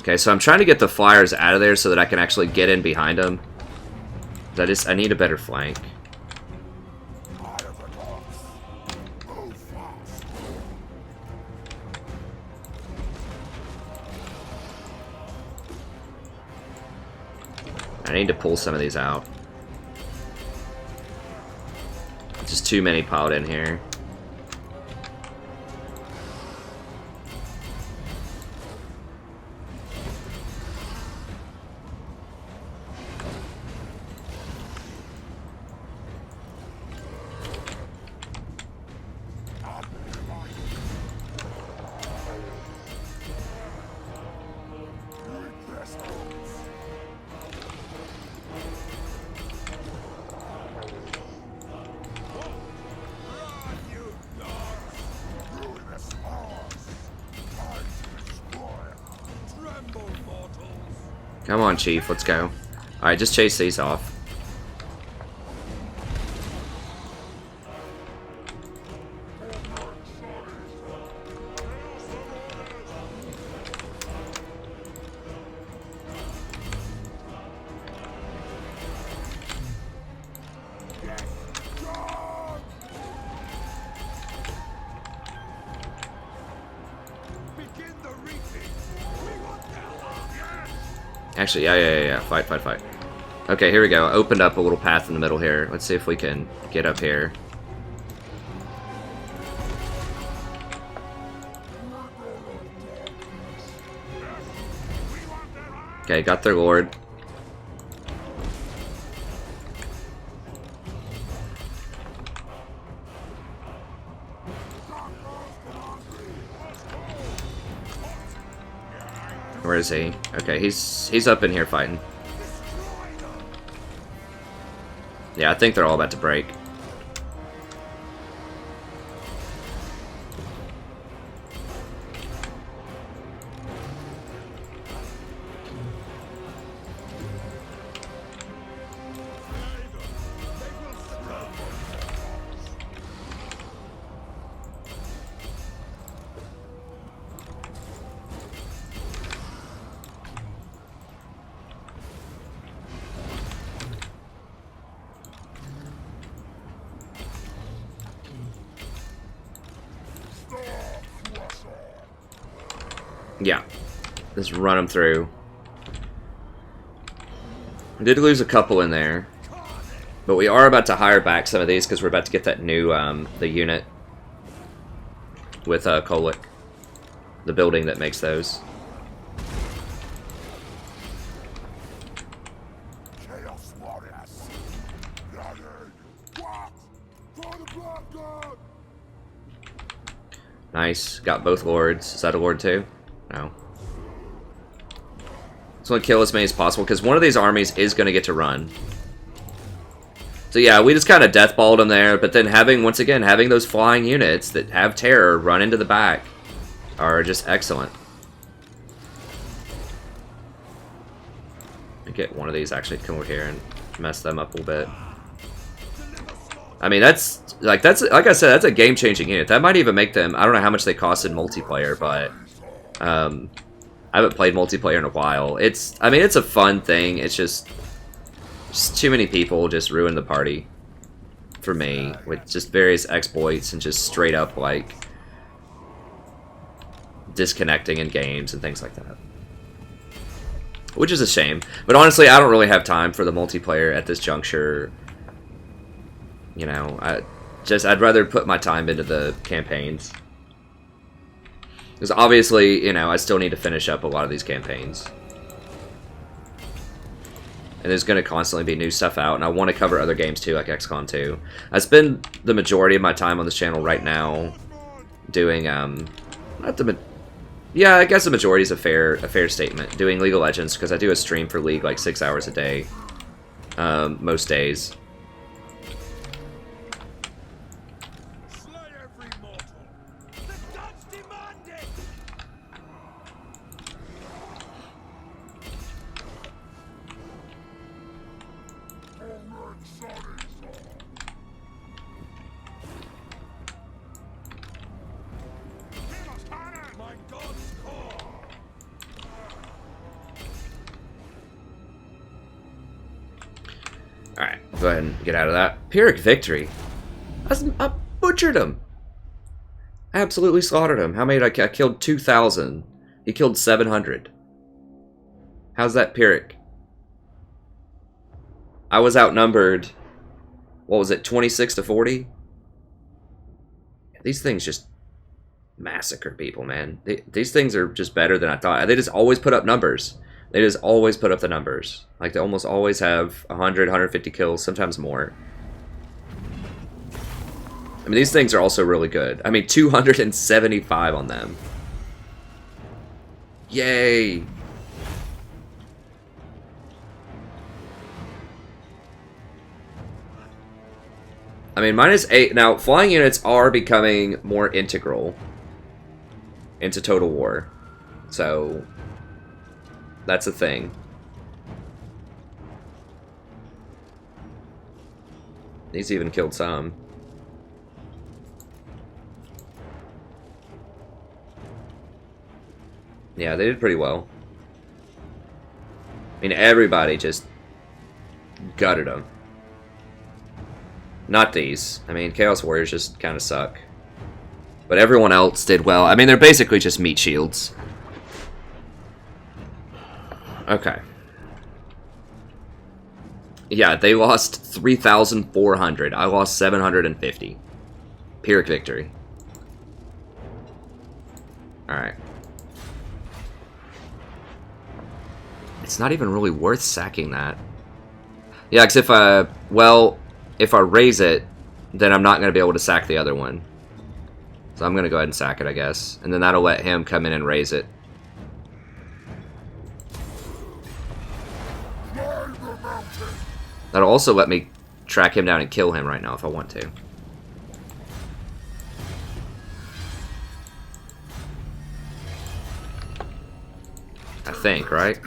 Okay, so I'm trying to get the flyers out of there so that I can actually get in behind them. I need a better flank. I need to pull some of these out. Just too many piled in here. Come on, Chief, let's go. Alright, just chase these off. Actually, yeah. Fight. Okay, here we go. Opened up a little path in the middle here. Let's see if we can get up here. Okay, got their lord. Where is he? Okay, he's up in here fighting. Yeah, I think they're all about to break. Yeah. Just run them through. I did lose a couple in there. But we are about to hire back some of these because we're about to get that new, the unit with Kolick. The building that makes those. Chaos Warriors. What? For the Black God. Nice. Got both lords. Is that a lord too? No. Just want to kill as many as possible because one of these armies is going to get to run. So yeah, we just kind of deathballed them there, but then once again, having those flying units that have terror run into the back are just excellent. Get one of these actually to come over here and mess them up a little bit. I mean, that's like I said, that's a game-changing unit. That might even make them. I don't know how much they cost in multiplayer, but I haven't played multiplayer in a while. I mean, it's a fun thing. It's just too many people just ruin the party for me with just various exploits and just straight up like disconnecting in games and things like that. Which is a shame. But honestly, I don't really have time for the multiplayer at this juncture. You know, I'd rather put my time into the campaigns. Because obviously, you know, I still need to finish up a lot of these campaigns. And there's going to constantly be new stuff out, and I want to cover other games too, like XCOM 2. I spend the majority of my time on this channel right now doing, yeah, I guess the majority is a fair statement. Doing League of Legends, because I do a stream for League like 6 hours a day, most days. Slay every mortal. The gods demand it. My god's call. Alright, go ahead and get out of that. Pyrrhic victory. I butchered him. Absolutely slaughtered him. How many did I killed 2,000. He killed 700. How's that Pyrrhic? I was outnumbered, what was it, 26 to 40? These things just massacre people, man. These things are just better than I thought. They just always put up numbers. They just always put up the numbers. Like, they almost always have 100, 150 kills, sometimes more. I mean, these things are also really good. I mean, 275 on them. Yay! I mean, -8. Now, flying units are becoming more integral into Total War. So, that's a thing. These even killed some. Yeah, they did pretty well. I mean, everybody just gutted them. Not these. I mean, Chaos Warriors just kind of suck. But everyone else did well. I mean, they're basically just meat shields. Okay. Yeah, they lost 3,400. I lost 750. Pyrrhic victory. Alright. It's not even really worth sacking that. Yeah, because if I raise it, then I'm not going to be able to sack the other one. So I'm going to go ahead and sack it, I guess. And then that'll let him come in and raise it. That'll also let me track him down and kill him right now if I want to. I think, right?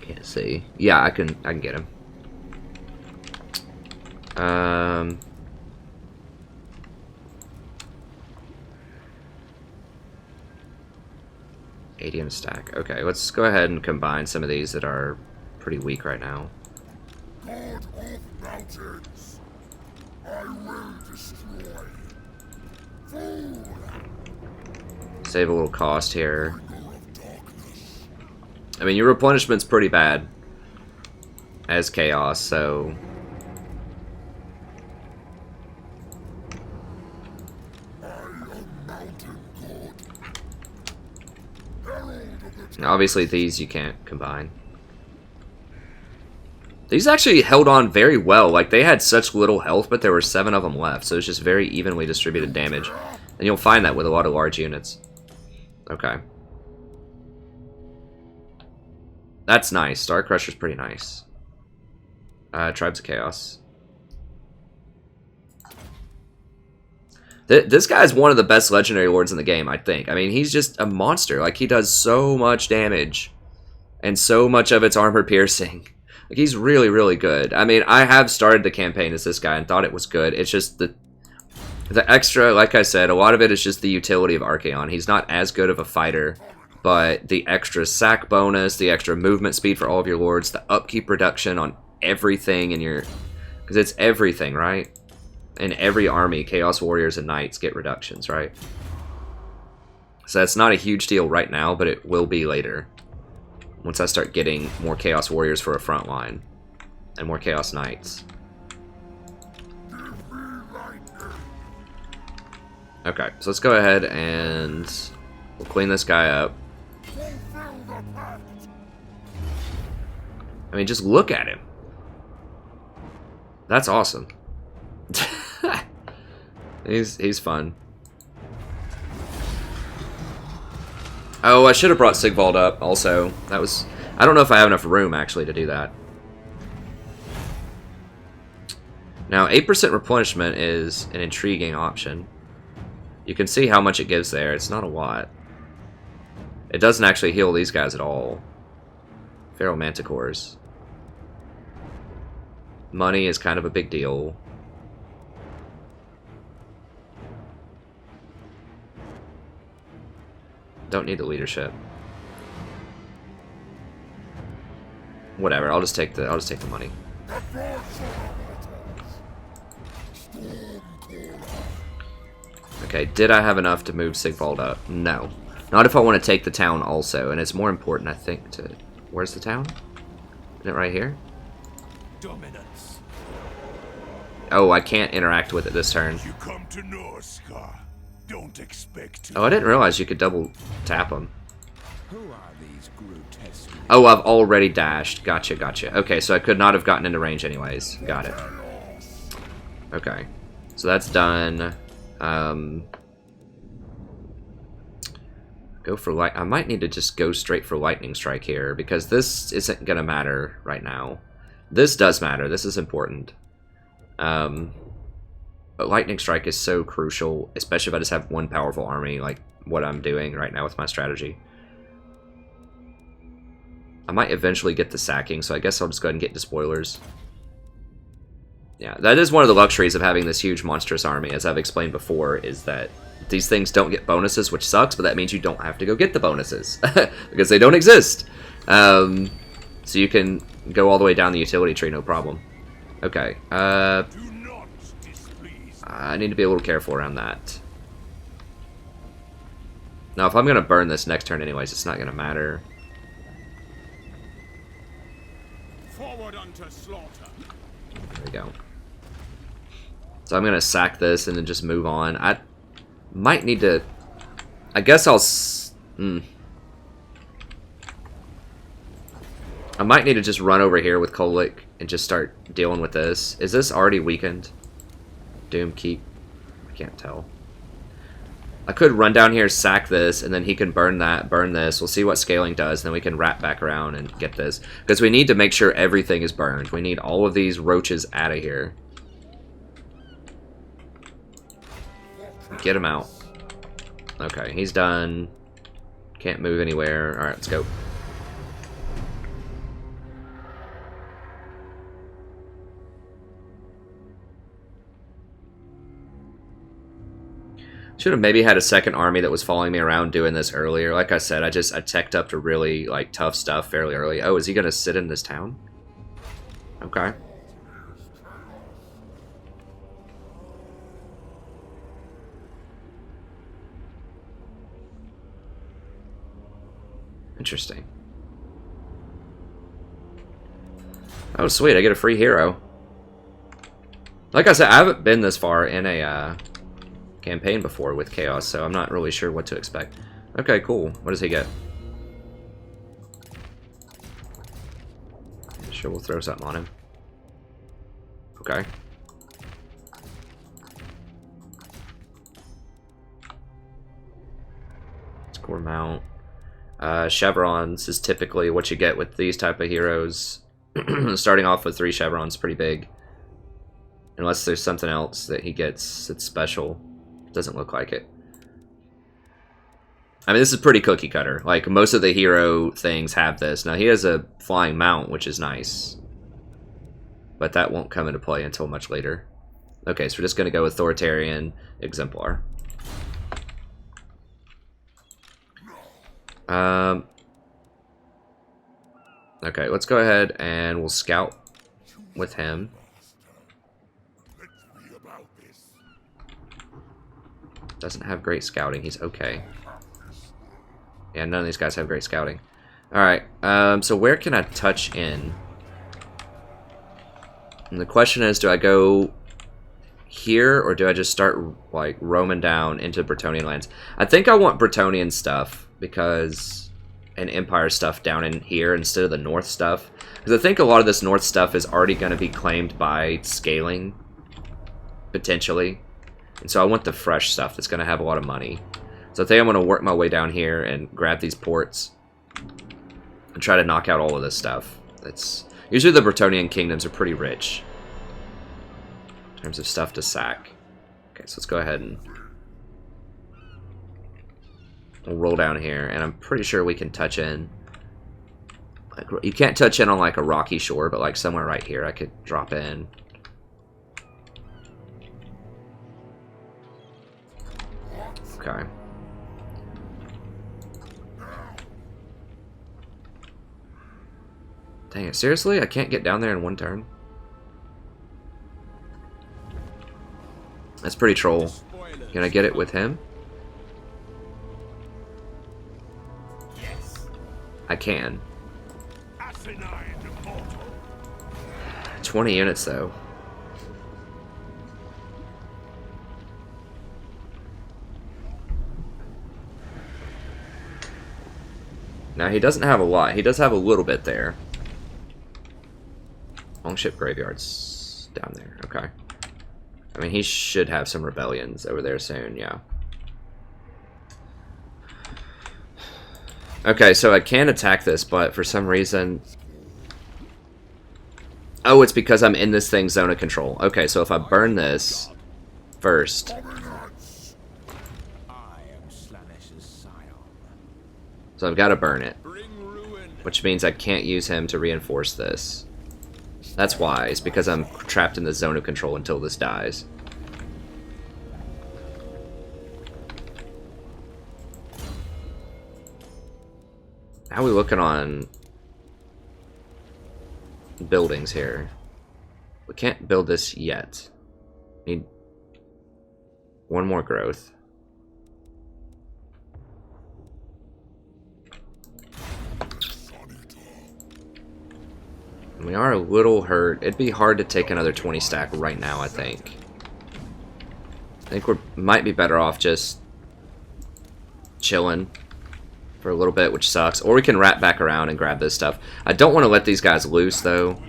Can't see. Yeah, I can get him. 80 in a stack. Okay, let's go ahead and combine some of these that are pretty weak right now. God of mountains, I will destroy. Fool! Save a little cost here. My I mean, your replenishment's pretty bad as Chaos, so... Obviously, these you can't combine. These actually held on very well. Like, they had such little health, but there were 7 of them left, so it's just very evenly distributed damage. And you'll find that with a lot of large units. Okay. That's nice. Star Crusher's pretty nice. Tribes of Chaos. This guy's one of the best legendary lords in the game, I think. I mean, he's just a monster. Like, he does so much damage. And so much of it's armor piercing. Like, he's really, really good. I mean, I have started the campaign as this guy and thought it was good. It's just the extra, like I said, a lot of it is just the utility of Archaon. He's not as good of a fighter, but the extra sack bonus, the extra movement speed for all of your lords, the upkeep reduction on everything in your... Because it's everything, right? In every army, Chaos Warriors and Knights get reductions, right? So that's not a huge deal right now, but it will be later. Once I start getting more Chaos Warriors for a front line. And more Chaos Knights. Okay, so let's go ahead and we'll clean this guy up. I mean, just look at him. That's awesome. He's fun. Oh, I should have brought Sigvald up also. That was... I don't know if I have enough room, actually, to do that. Now, 8% replenishment is an intriguing option. You can see how much it gives there. It's not a lot. It doesn't actually heal these guys at all. Feral Manticores. Money is kind of a big deal. Don't need the leadership. Whatever, I'll just take the money. Okay, did I have enough to move Sigvald up? No. Not if I want to take the town also, and it's more important, I think, to... Where's the town? Isn't it right here? Dominance. Oh, I can't interact with it this turn. You come to Norska. Don't expect to. Oh, I didn't realize you could double tap them. Who are these grotesque? Oh, I've already dashed. Gotcha, gotcha. Okay, so I could not have gotten into range anyways. Got it. Okay. So that's done. Go for light. I might need to just go straight for lightning strike here because this isn't gonna matter right now. This does matter. This is important. But lightning strike is so crucial, especially if I just have one powerful army like what I'm doing right now with my strategy. I might eventually get the sacking, so I guess I'll just go ahead and get despoilers. Yeah, that is one of the luxuries of having this huge monstrous army, as I've explained before, is that these things don't get bonuses, which sucks, but that means you don't have to go get the bonuses, because they don't exist. So you can go all the way down the utility tree, no problem. Okay, I need to be a little careful around that. Now, if I'm going to burn this next turn anyways, it's not going to matter. Forward unto slaughter. There we go. So I'm going to sack this and then just move on. I might need to... I guess I'll... I might need to just run over here with Kolick and just start dealing with this. Is this already weakened? Doom Keep? I can't tell. I could run down here, sack this, and then he can burn that, burn this. We'll see what Skaeling does, and then we can wrap back around and get this. Because we need to make sure everything is burned. We need all of these roaches out of here. Get him out. Okay, he's done. Can't move anywhere. Alright, let's go. Should have maybe had a second army that was following me around doing this earlier. Like I said, I teched up to really like tough stuff fairly early. Oh, is he gonna sit in this town? Okay. Interesting. Oh, sweet, I get a free hero. Like I said, I haven't been this far in a campaign before with Chaos, so I'm not really sure what to expect. Okay, cool. What does he get? Sure, we'll throw something on him. Okay. Score mount. Chevrons is typically what you get with these type of heroes. Starting off with 3 chevrons, pretty big. Unless there's something else that he gets that's special. Doesn't look like it. I mean, this is pretty cookie cutter. Like, most of the hero things have this. Now, he has a flying mount, which is nice. But that won't come into play until much later. Okay, so we're just going to go with Authoritarian Exemplar. Okay, let's go ahead and we'll scout with him. Doesn't have great scouting. He's okay. Yeah, none of these guys have great scouting. Alright, so where can I touch in? And the question is, do I go here, or do I just start, like, roaming down into Bretonnian lands? I think I want Bretonnian stuff, because... and Empire stuff down in here instead of the North stuff. Because I think a lot of this North stuff is already going to be claimed by Skaeling, potentially. And so I want the fresh stuff that's going to have a lot of money. So I think I'm going to work my way down here and grab these ports. And try to knock out all of this stuff. That's usually the Bretonnian kingdoms are pretty rich. In terms of stuff to sack. Okay, so let's go ahead and... we'll roll down here, and I'm pretty sure we can touch in. Like, you can't touch in on like a rocky shore, but like somewhere right here I could drop in. Okay. Dang it, seriously? I can't get down there in one turn? That's pretty troll. Can I get it with him? I can. 20 units though. Now he doesn't have a lot. He does have a little bit there. Longship graveyards down there. Okay. I mean, he should have some rebellions over there soon. Yeah. Okay, so I can attack this, but for some reason... oh, it's because I'm in this thing's zone of control. Okay, so if I burn this first... so I've got to burn it. Which means I can't use him to reinforce this. That's why. It's because I'm trapped in the zone of control until this dies. How are we looking on buildings here? We can't build this yet. Need one more growth. We are a little hurt. It'd be hard to take another 20 stack right now, I think. I think we might be better off just chilling for a little bit, which sucks. Or we can wrap back around and grab this stuff. I don't want to let these guys loose, though.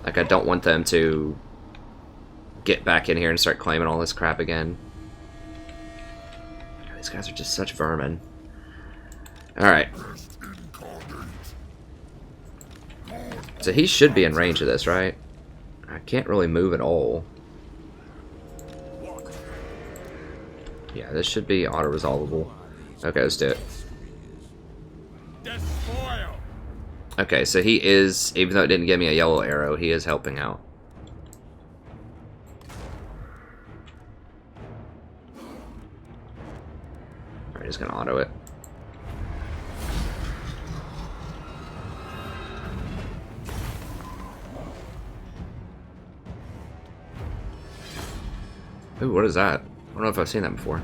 Like, I don't want them to get back in here and start claiming all this crap again. These guys are just such vermin. Alright. So he should be in range of this, right? I can't really move at all. Yeah, this should be auto-resolvable. Okay, let's do it. Okay, so he is, even though it didn't give me a yellow arrow, he is helping out. Alright, just gonna auto it. Ooh, what is that? I don't know if I've seen that before.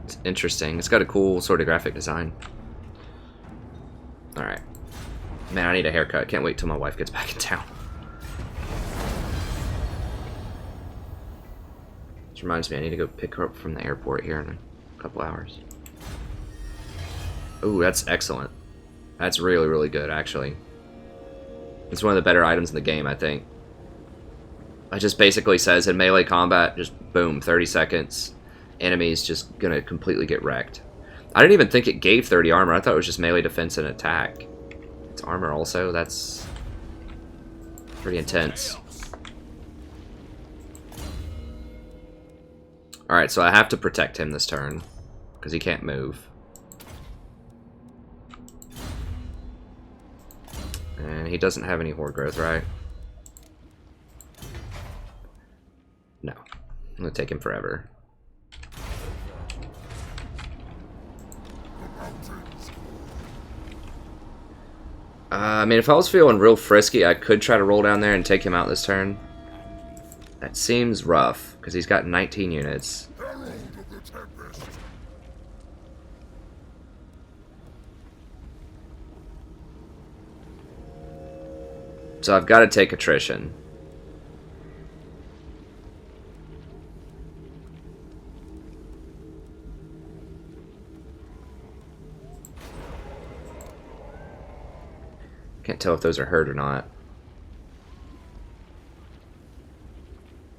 It's interesting. It's got a cool sort of graphic design. Alright. Man, I need a haircut. Can't wait till my wife gets back in town. This reminds me, I need to go pick her up from the airport here in a couple hours. Ooh, that's excellent. That's really, really good, actually. It's one of the better items in the game, I think. It just basically says in melee combat, just boom, 30 seconds. Enemies just gonna completely get wrecked. I didn't even think it gave 30 armor. I thought it was just melee defense and attack. It's armor also. That's pretty intense. Alright, so I have to protect him this turn, because he can't move. And he doesn't have any horde growth, right? No. I'm gonna take him forever. I mean, if I was feeling real frisky, I could try to roll down there and take him out this turn. That seems rough, because he's got 19 units. So I've got to take attrition. Can't tell if those are hurt or not.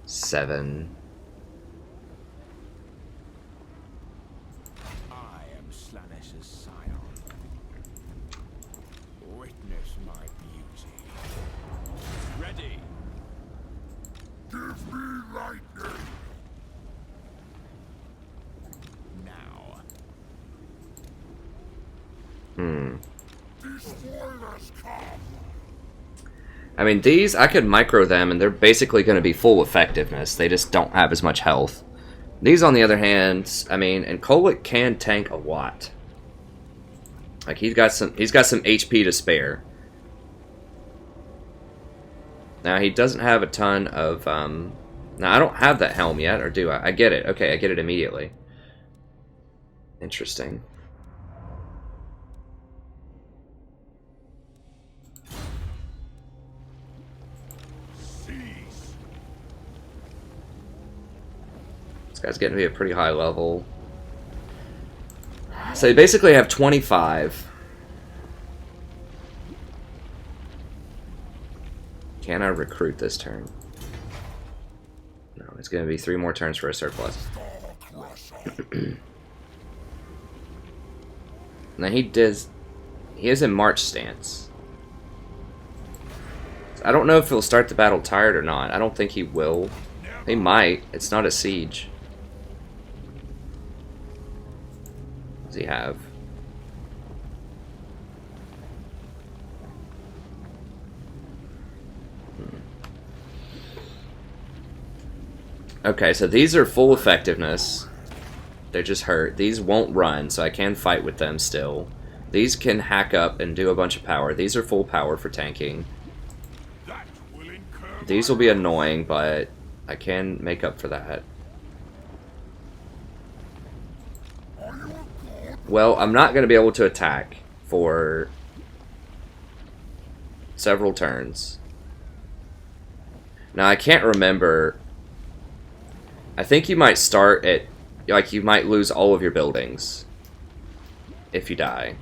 7. I am Slaanesh' scion. Witness my beauty. Ready. Give me lightning. Now. Despoilers come. I mean, these, I could micro them, and they're basically going to be full effectiveness. They just don't have as much health. These, on the other hand, I mean, and Kolick can tank a lot. Like, he's got some HP to spare. Now, he doesn't have a ton of, Now, I don't have that helm yet, or do I? I get it. Okay, I get it immediately. Interesting. This guy's getting to be a pretty high level. So they basically have 25. Can I recruit this turn? No, it's going to be 3 more turns for a surplus. Now he is in march stance. I don't know if he'll start the battle tired or not. I don't think he will. He might. It's not a siege. What does he have? Okay, so these are full effectiveness. They're just hurt. These won't run, so I can fight with them still. These can hack up and do a bunch of power. These are full power for tanking. These will be annoying, but I can make up for that. Well, I'm not going to be able to attack for several turns. Now, I can't remember. I think you might start at, like, you might lose all of your buildings if you die.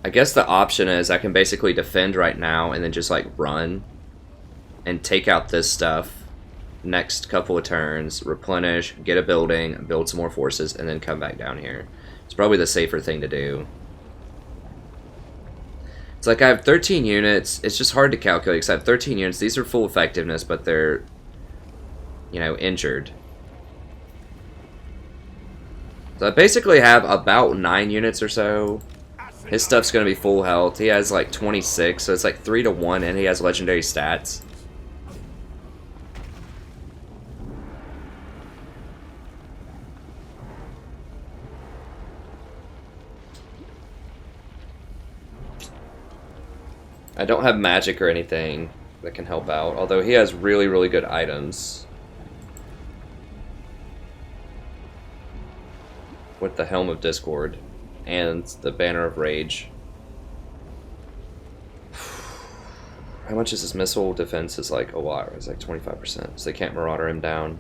I guess the option is I can basically defend right now and then just, like, run and take out this stuff next couple of turns, replenish, get a building, build some more forces, and then come back down here. It's probably the safer thing to do. It's like I have 13 units. It's just hard to calculate because I have 13 units. These are full effectiveness, but they're, you know, injured. So I basically have about 9 units or so. His stuff's going to be full health. He has like 26, so it's like 3 to 1, and he has legendary stats. I don't have magic or anything that can help out, although he has really, really good items. With the Helm of Discord and the Banner of Rage. How much is his missile defense? Is like a lot. It's like 25%. So they can't Marauder him down.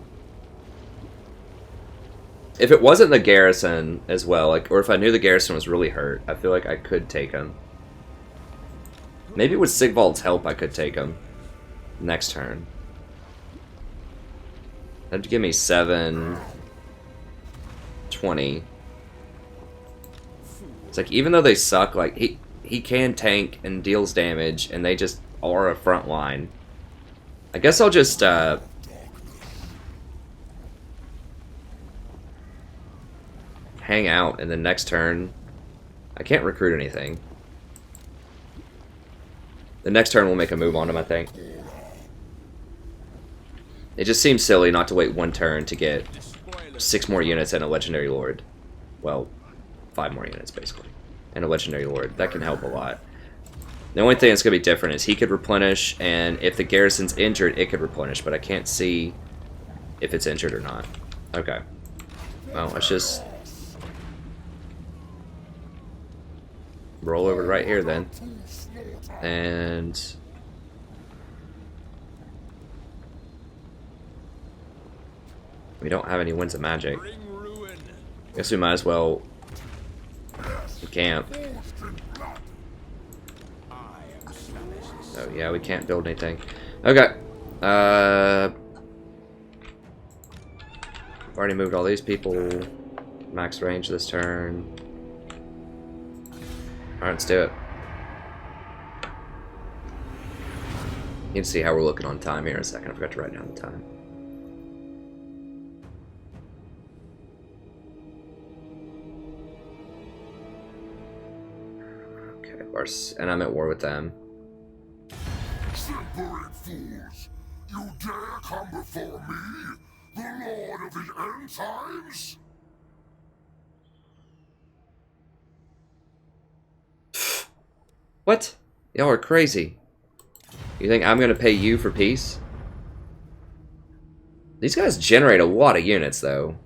If it wasn't the garrison as well, like, or if I knew the garrison was really hurt, I feel like I could take him. Maybe with Sigvald's help I could take him next turn. That'd give me 7, 20. It's like, even though they suck, like, he can tank and deals damage, and they just are a front line. I guess I'll just, hang out, and then next turn, I can't recruit anything. The next turn we'll make a move on him, I think. It just seems silly not to wait one turn to get 6 more units and a Legendary Lord. Well, 5 more units, basically. And a Legendary Lord. That can help a lot. The only thing that's going to be different is he could replenish, and if the garrison's injured, it could replenish, but I can't see if it's injured or not. Okay. Well, let's just roll over right here, then. And we don't have any Winds of Magic. Guess we might as well camp. Oh yeah, we can't build anything. Okay. Already moved all these people. Max range this turn. Alright, let's do it. You can see how we're looking on time here in a second. I forgot to write down the time. Okay, and I'm at war with them. Simpering fools! You dare come before me, the Lord of the End Times? What? Y'all are crazy. You think I'm gonna pay you for peace? These guys generate a lot of units, though.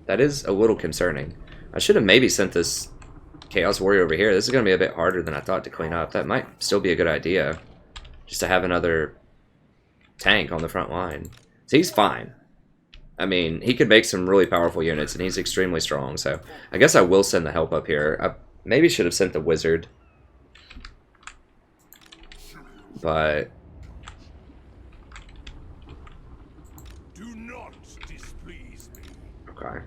That is a little concerning. I should have maybe sent this Chaos Warrior over here. This is gonna be a bit harder than I thought to clean up. That might still be a good idea. Just to have another tank on the front line. So he's fine. I mean, he could make some really powerful units, and he's extremely strong, so I guess I will send the help up here. I maybe should have sent the wizard. But Do not displease me. okay.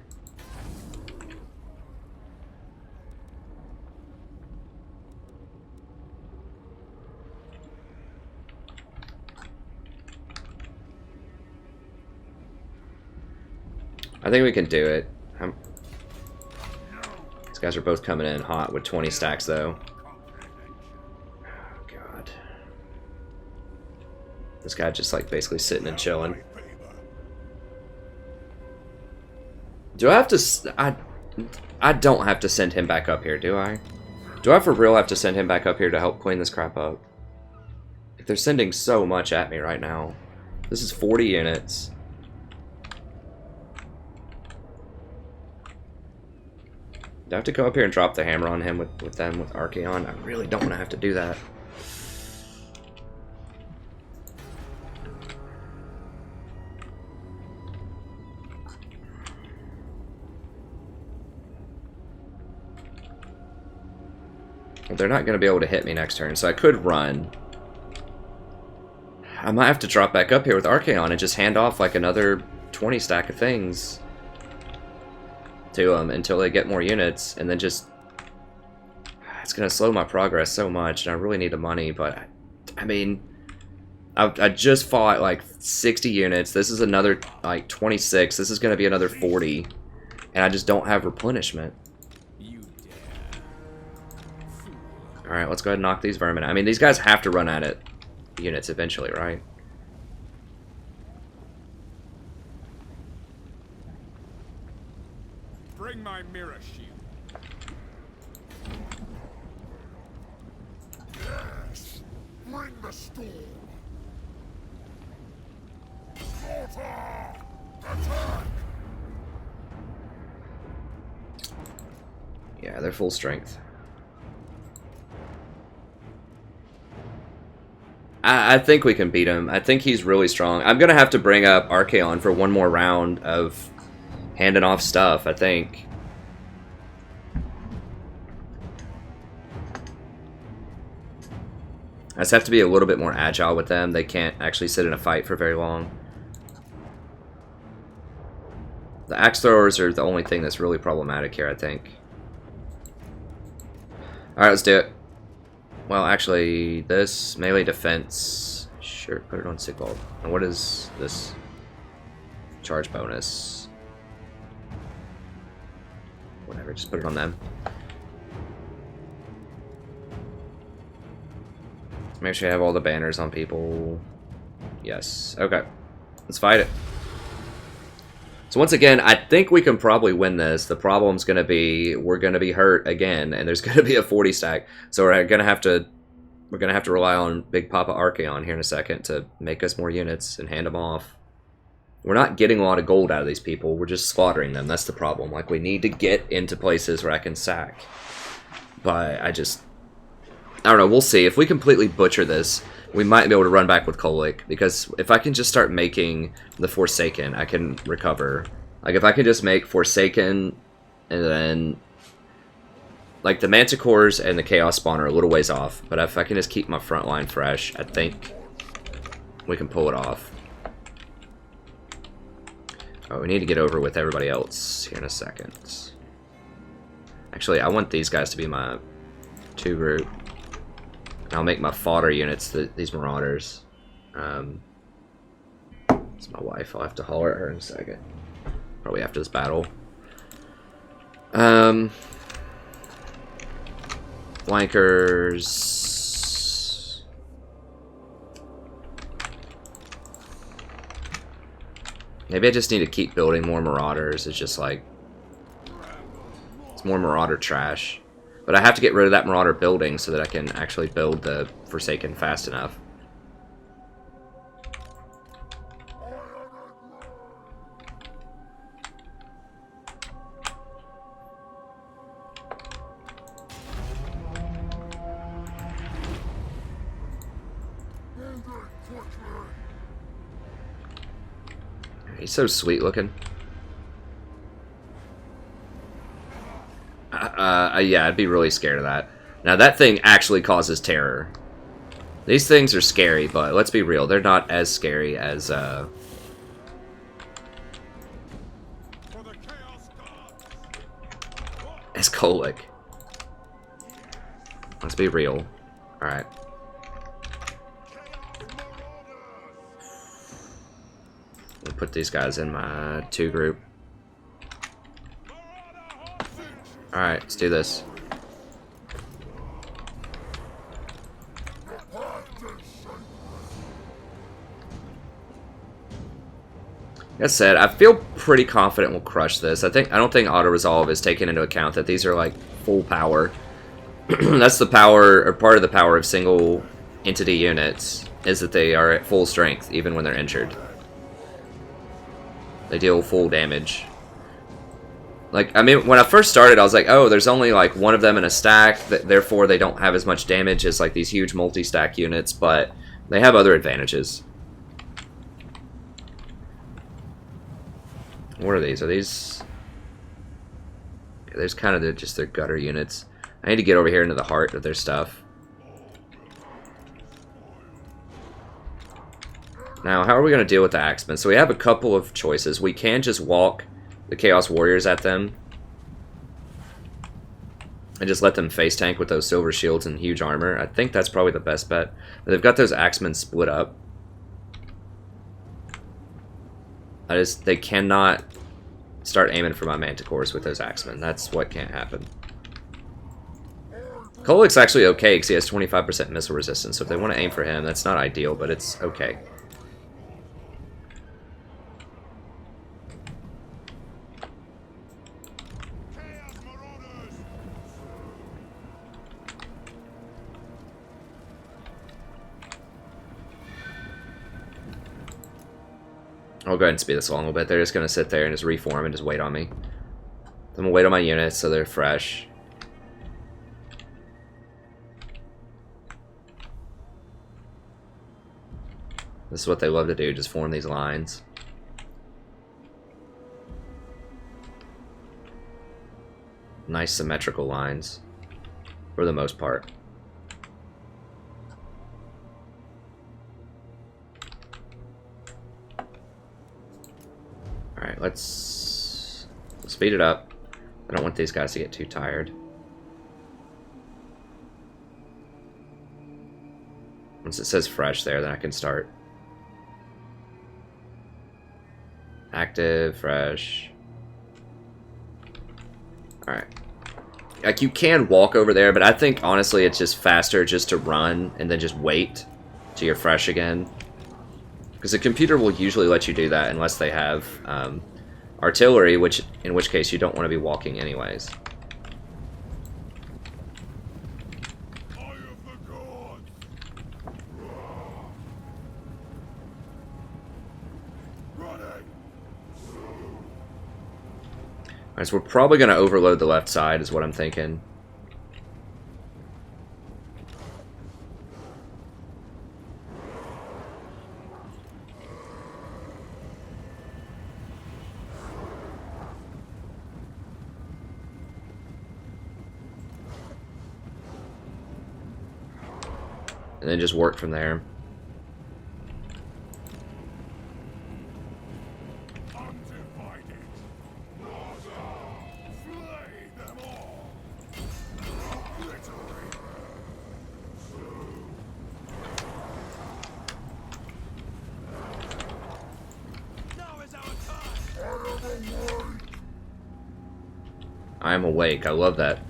I think we can do it. These guys are both coming in hot with 20 stacks, though. Oh, God. This guy just, like, basically sitting and chilling. Do I have to... I don't have to send him back up here, do I? Do I for real have to send him back up here to help clean this crap up? If they're sending so much at me right now. This is 40 units. Do I have to go up here and drop the hammer on him with Archaon? I really don't want to have to do that. Well, they're not going to be able to hit me next turn, so I could run. I might have to drop back up here with Archaon and just hand off like another 20 stack of things to them until they get more units, and then just... It's going to slow my progress so much, and I really need the money, but... I mean... I just fought like 60 units. This is another like 26. This is going to be another 40. And I just don't have replenishment. Alright, let's go ahead and knock these vermin out. I mean, these guys have to run at it. Units eventually, right? Bring my mirror shield. Yes, bring the storm. Slaughter! Attack! they're full strength. I think we can beat him. I think he's really strong. I'm going to have to bring up Archaon for one more round of handing off stuff, I think. I just have to be a little bit more agile with them. They can't actually sit in a fight for very long. The axe throwers are the only thing that's really problematic here, I think. Alright, let's do it. Well, actually, this melee defense... Sure, put it on Sigvald. And what is this? Charge bonus. Whatever, just put it on them. Make sure you have all the banners on people. Yes. Okay. Let's fight it. So once again, I think we can probably win this. The problem's going to be we're going to be hurt again, and there's going to be a 40 stack. So we're going to have to rely on Big Papa Archaon here in a second to make us more units and hand them off. We're not getting a lot of gold out of these people. We're just slaughtering them. That's the problem. Like, we need to get into places where I can sack. But I don't know. We'll see. If we completely butcher this, we might be able to run back with Kolic, because if I can just start making the Forsaken, I can recover. Like, if I can just make Forsaken, and then... Like, the Manticores and the Chaos Spawn are a little ways off, but if I can just keep my front line fresh, I think we can pull it off. Oh, we need to get over with everybody else here in a second. Actually, I want these guys to be my 2 group. I'll make my fodder units these Marauders. It's my wife. I'll have to holler at her in a second. Probably after this battle. Flankers. Maybe I just need to keep building more Marauders. It's just like... It's more Marauder trash. But I have to get rid of that Marauder building so that I can actually build the Forsaken fast enough. He's so sweet looking. Yeah, I'd be really scared of that. Now, that thing actually causes terror. These things are scary, but let's be real. They're not as scary as, Kolic. Let's be real. Alright. We'll put these guys in my 2 group. Alright, let's do this. Like I said, I feel pretty confident we'll crush this. I don't think auto-resolve is taken into account that these are like full power. That's the power, or part of the power of single entity units, is that they are at full strength even when they're injured. They deal full damage. Like, I mean, when I first started, I was like, oh, there's only like one of them in a stack, therefore they don't have as much damage as like these huge multi-stack units, but they have other advantages. What are these? Are these... There's kind of just their gutter units. I need to get over here into the heart of their stuff. Now, how are we going to deal with the Axemen? So we have a couple of choices. We can just walk the Chaos Warriors at them and just let them face tank with those silver shields and huge armor. I think that's probably the best bet. But they've got those Axemen split up. They cannot start aiming for my Manticores with those Axemen. That's what can't happen. Kolic's actually okay because he has 25% missile resistance, so if they want to aim for him, that's not ideal, but it's okay. I'll go ahead and speed this along a little bit. They're just going to sit there and just reform and just wait on me. I'm going to wait on my units so they're fresh. This is what they love to do, just form these lines. Nice symmetrical lines, for the most part. Alright, let's speed it up. I don't want these guys to get too tired. Once it says fresh there, then I can start. Active, fresh. Alright. Like, you can walk over there, but I think, honestly, it's just faster just to run and then just wait till you're fresh again. Because the computer will usually let you do that unless they have artillery, in which case you don't want to be walking anyways. Alright, so we're probably going to overload the left side is what I'm thinking. And then just work from there. I am awake. I love that.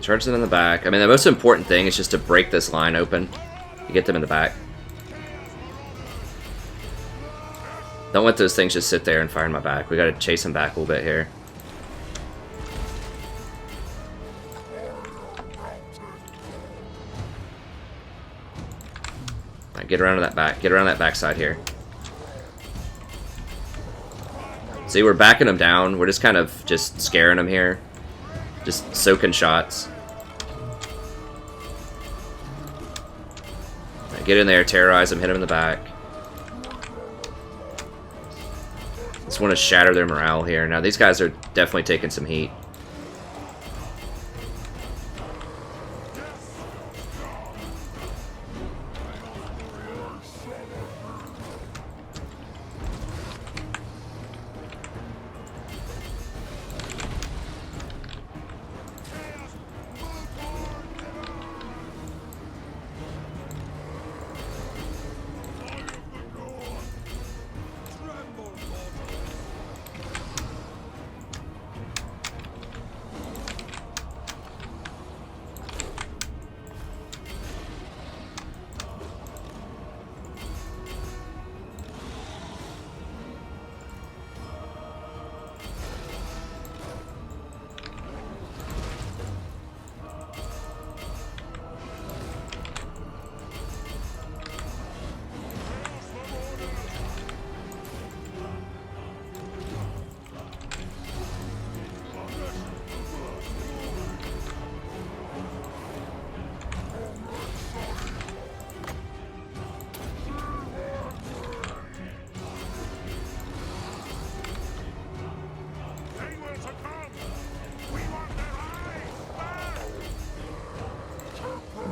Charge them in the back. I mean, the most important thing is just to break this line open. You get them in the back. Don't let those things just sit there and fire in my back. We gotta chase them back a little bit here. Alright, get around to that back. Get around that backside here. See, we're backing them down. We're just kind of just scaring them here. Just soaking shots. Get in there, terrorize them, hit them in the back. Just want to shatter their morale here. Now, these guys are definitely taking some heat.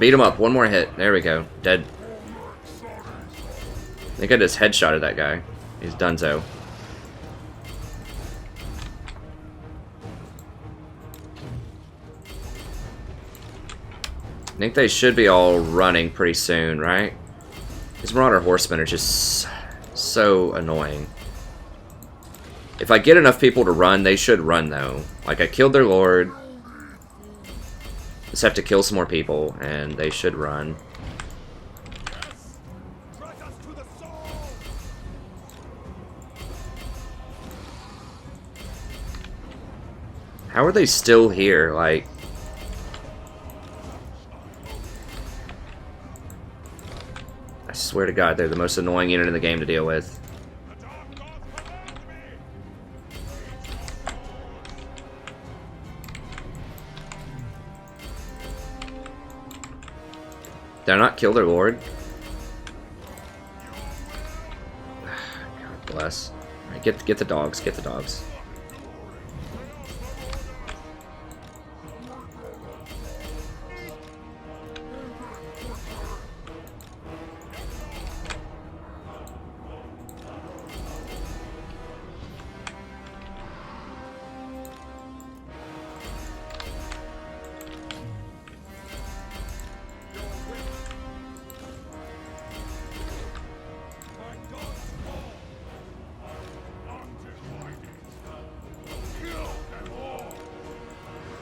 Beat him up. One more hit. There we go. Dead. I think I just headshotted that guy. He's donezo. I think they should be all running pretty soon, right? These Marauder Horsemen are just so annoying. If I get enough people to run, they should run, though. Like, I killed their lord. Just have to kill some more people, and they should run. How are they still here? Like... I swear to God, they're the most annoying unit in the game to deal with. Did I not kill their lord? God bless. Alright, get the dogs, get the dogs.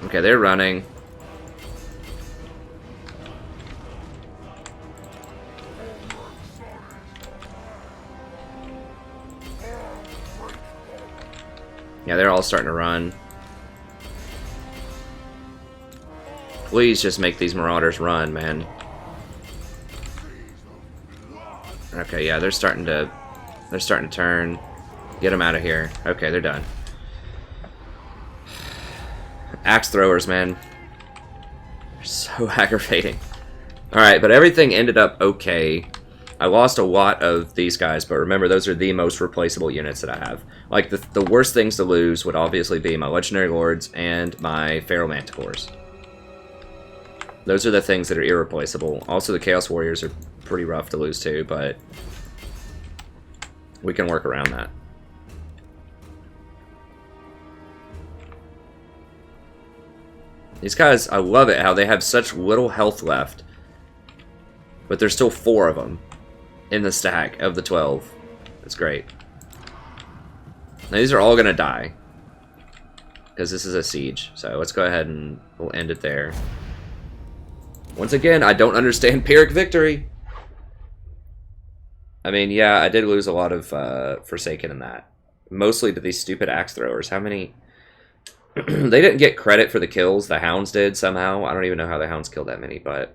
Okay, they're running. Yeah, they're all starting to run. Please just make these Marauders run, man. Okay, yeah, they're starting to turn. Get them out of here. Okay, they're done. Axe throwers, man. They're so aggravating. Alright, but everything ended up okay. I lost a lot of these guys, but remember, those are the most replaceable units that I have. Like, the worst things to lose would obviously be my Legendary Lords and my Feral Manticores. Those are the things that are irreplaceable. Also, the Chaos Warriors are pretty rough to lose too, but we can work around that. These guys, I love it how they have such little health left. But there's still 4 of them in the stack of the 12. That's great. Now these are all going to die. Because this is a siege. So let's go ahead and we'll end it there. Once again, I don't understand Pyrrhic victory. I mean, yeah, I did lose a lot of Forsaken in that. Mostly to these stupid axe throwers. How many... They didn't get credit for the kills. The Hounds did somehow. I don't even know how the Hounds killed that many, but...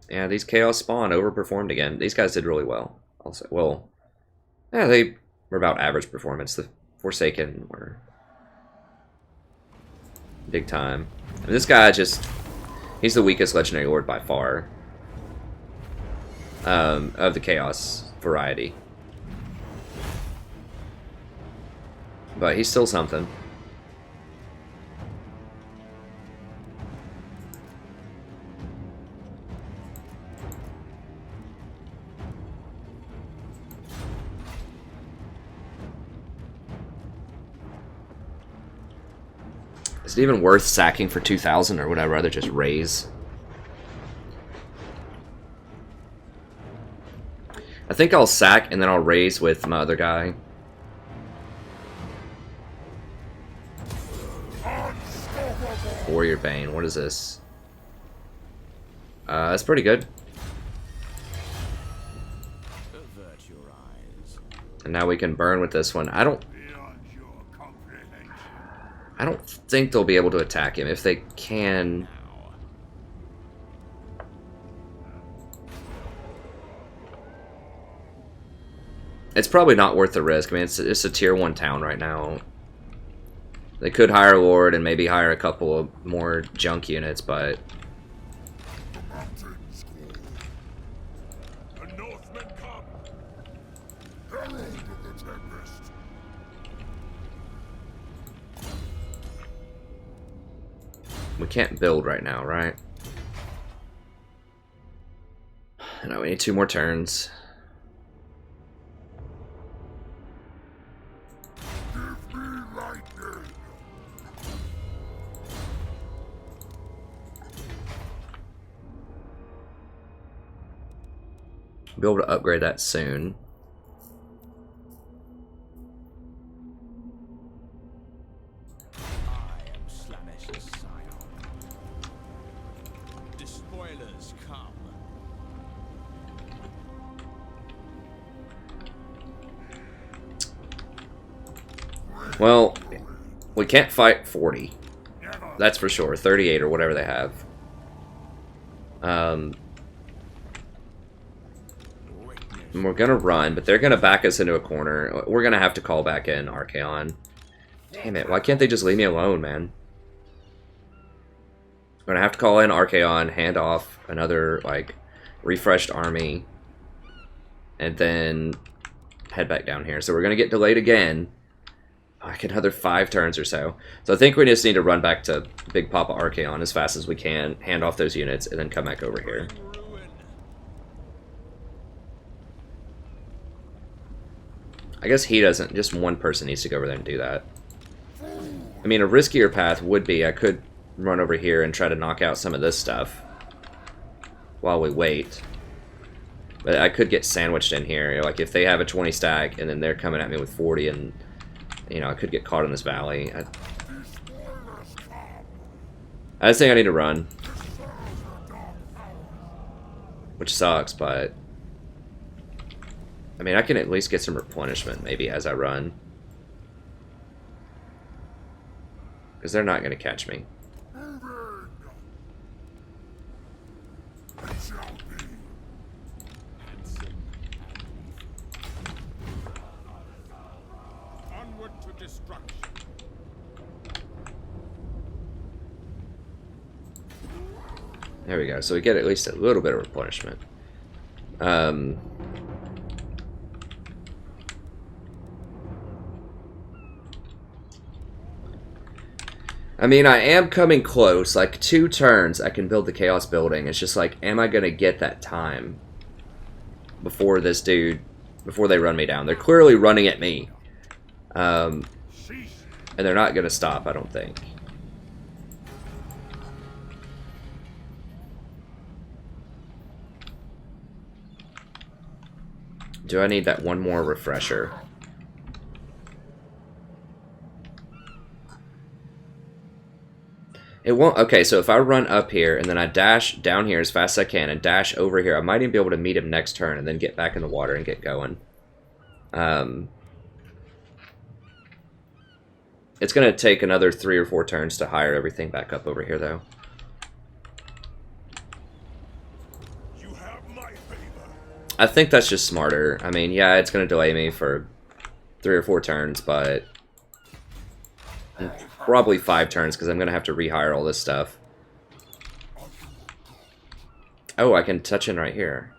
Yeah, these Chaos Spawn overperformed again. These guys did really well. Also, well, yeah, they were about average performance. The Forsaken were big time. I mean, this guy just... He's the weakest Legendary Lord by far. Of the Chaos variety. But he's still something. Is it even worth sacking for 2,000 or would I rather just raise? I think I'll sack and then I'll raise with my other guy. Warrior Bane, what is this? That's pretty good. And now we can burn with this one. I don't think they'll be able to attack him. If they can... It's probably not worth the risk. I mean, it's a tier 1 town right now. They could hire a Lord and maybe hire a couple of more junk units, but... The Northmen come! Herald of the Tempest! We can't build right now, right? No, we need 2 more turns. Give me lightning. Be able to upgrade that soon. I am Slamesh's scion. Despoilers come. Well, we can't fight 40. That's for sure. 38 or whatever they have. And we're gonna run, but they're gonna back us into a corner. We're gonna have to call back in Archaon. Damn it, why can't they just leave me alone, man? We're gonna have to call in Archaon, hand off another, like, refreshed army, and then head back down here. So we're gonna get delayed again. Like another 5 turns or so. So I think we just need to run back to Big Papa Archaon as fast as we can, hand off those units, and then come back over here. I guess he doesn't. Just one person needs to go over there and do that. I mean, a riskier path would be I could run over here and try to knock out some of this stuff while we wait. But I could get sandwiched in here. Like, if they have a 20 stack and then they're coming at me with 40 and... You know, I could get caught in this valley. I just think I need to run. Which sucks, but... I mean, I can at least get some replenishment, maybe, as I run. Because they're not going to catch me. There we go. So we get at least a little bit of replenishment. I mean, I am coming close. Like, 2 turns, I can build the Chaos Building. It's just like, am I going to get that time before this dude, before they run me down? They're clearly running at me. And they're not going to stop, I don't think. Do I need that one more refresher? It won't. Okay, so if I run up here and then I dash down here as fast as I can and dash over here, I might even be able to meet him next turn and then get back in the water and get going. It's going to take another 3 or 4 turns to hire everything back up over here, though. I think that's just smarter. I mean, yeah, it's going to delay me for 3 or 4 turns, but probably 5 turns because I'm going to have to rehire all this stuff. Oh, I can touch in right here.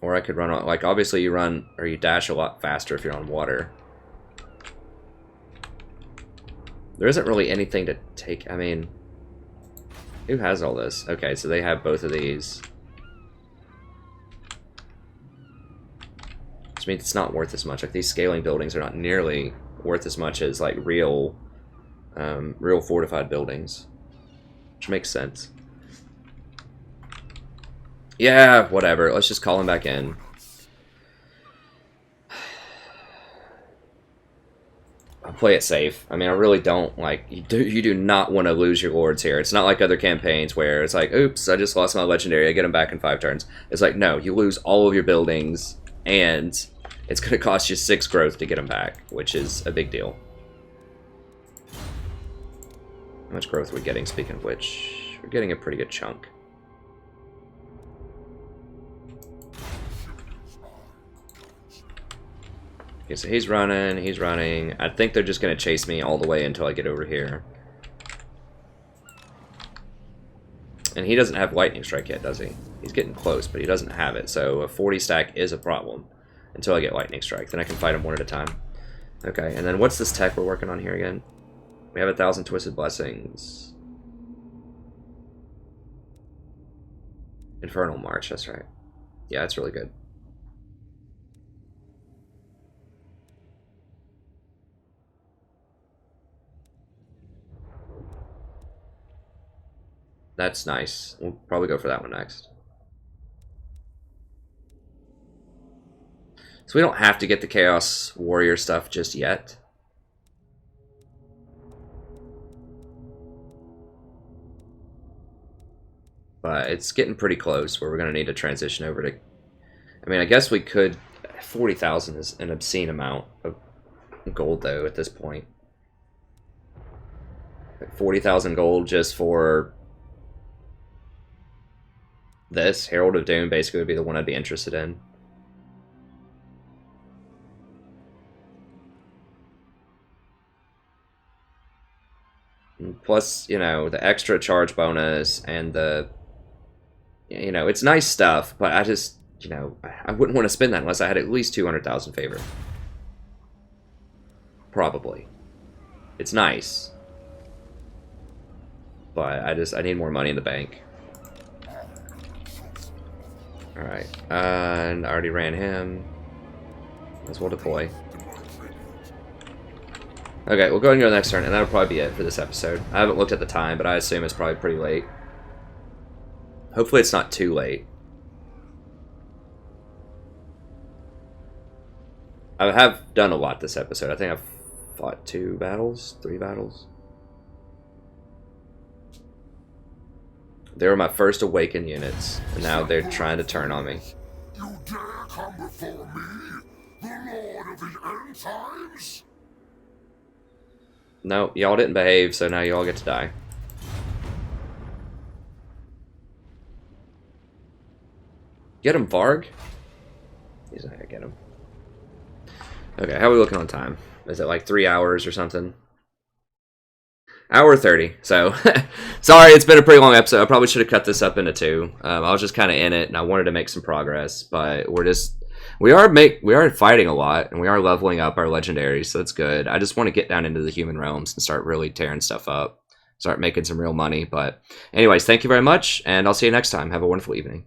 Or I could run on, like, obviously you run, or you dash a lot faster if you're on water. There isn't really anything to take, I mean... Who has all this? Okay, so they have both of these. Which means it's not worth as much. Like, these scaling buildings are not nearly worth as much as, like, real fortified buildings. Which makes sense. Yeah, whatever. Let's just call him back in. I'll play it safe. I mean, I really don't, like, you do not want to lose your lords here. It's not like other campaigns where it's like, oops, I just lost my legendary, I get them back in 5 turns. It's like, no, you lose all of your buildings, and it's going to cost you 6 growth to get them back, which is a big deal. How much growth are we getting, speaking of which? We're getting a pretty good chunk. Okay, so he's running. I think they're just going to chase me all the way until I get over here. And he doesn't have lightning strike yet, does he? He's getting close, but he doesn't have it, so a 40 stack is a problem until I get lightning strike. Then I can fight him one at a time. Okay, and then what's this tech we're working on here again? We have 1,000 Twisted Blessings. Infernal March, that's right. Yeah, that's really good. That's nice. We'll probably go for that one next. So we don't have to get the Chaos Warrior stuff just yet. But it's getting pretty close where we're going to need to transition over to... I mean, I guess we could... 40,000 is an obscene amount of gold, though, at this point. 40,000 gold just for... this. Herald of Doom basically would be the one I'd be interested in. And plus, you know, the extra charge bonus and the... You know, it's nice stuff, but I just, you know, I wouldn't want to spend that unless I had at least 200,000 favor. Probably. It's nice. But I need more money in the bank. Alright, and I already ran him. As well deploy. Okay, we'll go ahead and go to the next turn, and that'll probably be it for this episode. I haven't looked at the time, but I assume it's probably pretty late. Hopefully it's not too late. I have done a lot this episode. I think I've fought 2 battles, 3 battles. They were my first awakened units, and now they're trying to turn on me. You dare come before me, the Lord of the End Times? No, y'all didn't behave, so now y'all get to die. Get him, Varg. He's not gonna get him. Okay, how are we looking on time? Is it like 3 hours or something? Hour 30. So, sorry, it's been a pretty long episode. I probably should have cut this up into 2. I was just kind of in it, and I wanted to make some progress, but we are fighting a lot, and we are leveling up our legendaries, so that's good. I just want to get down into the human realms and start really tearing stuff up, start making some real money. But anyways, thank you very much, and I'll see you next time. Have a wonderful evening.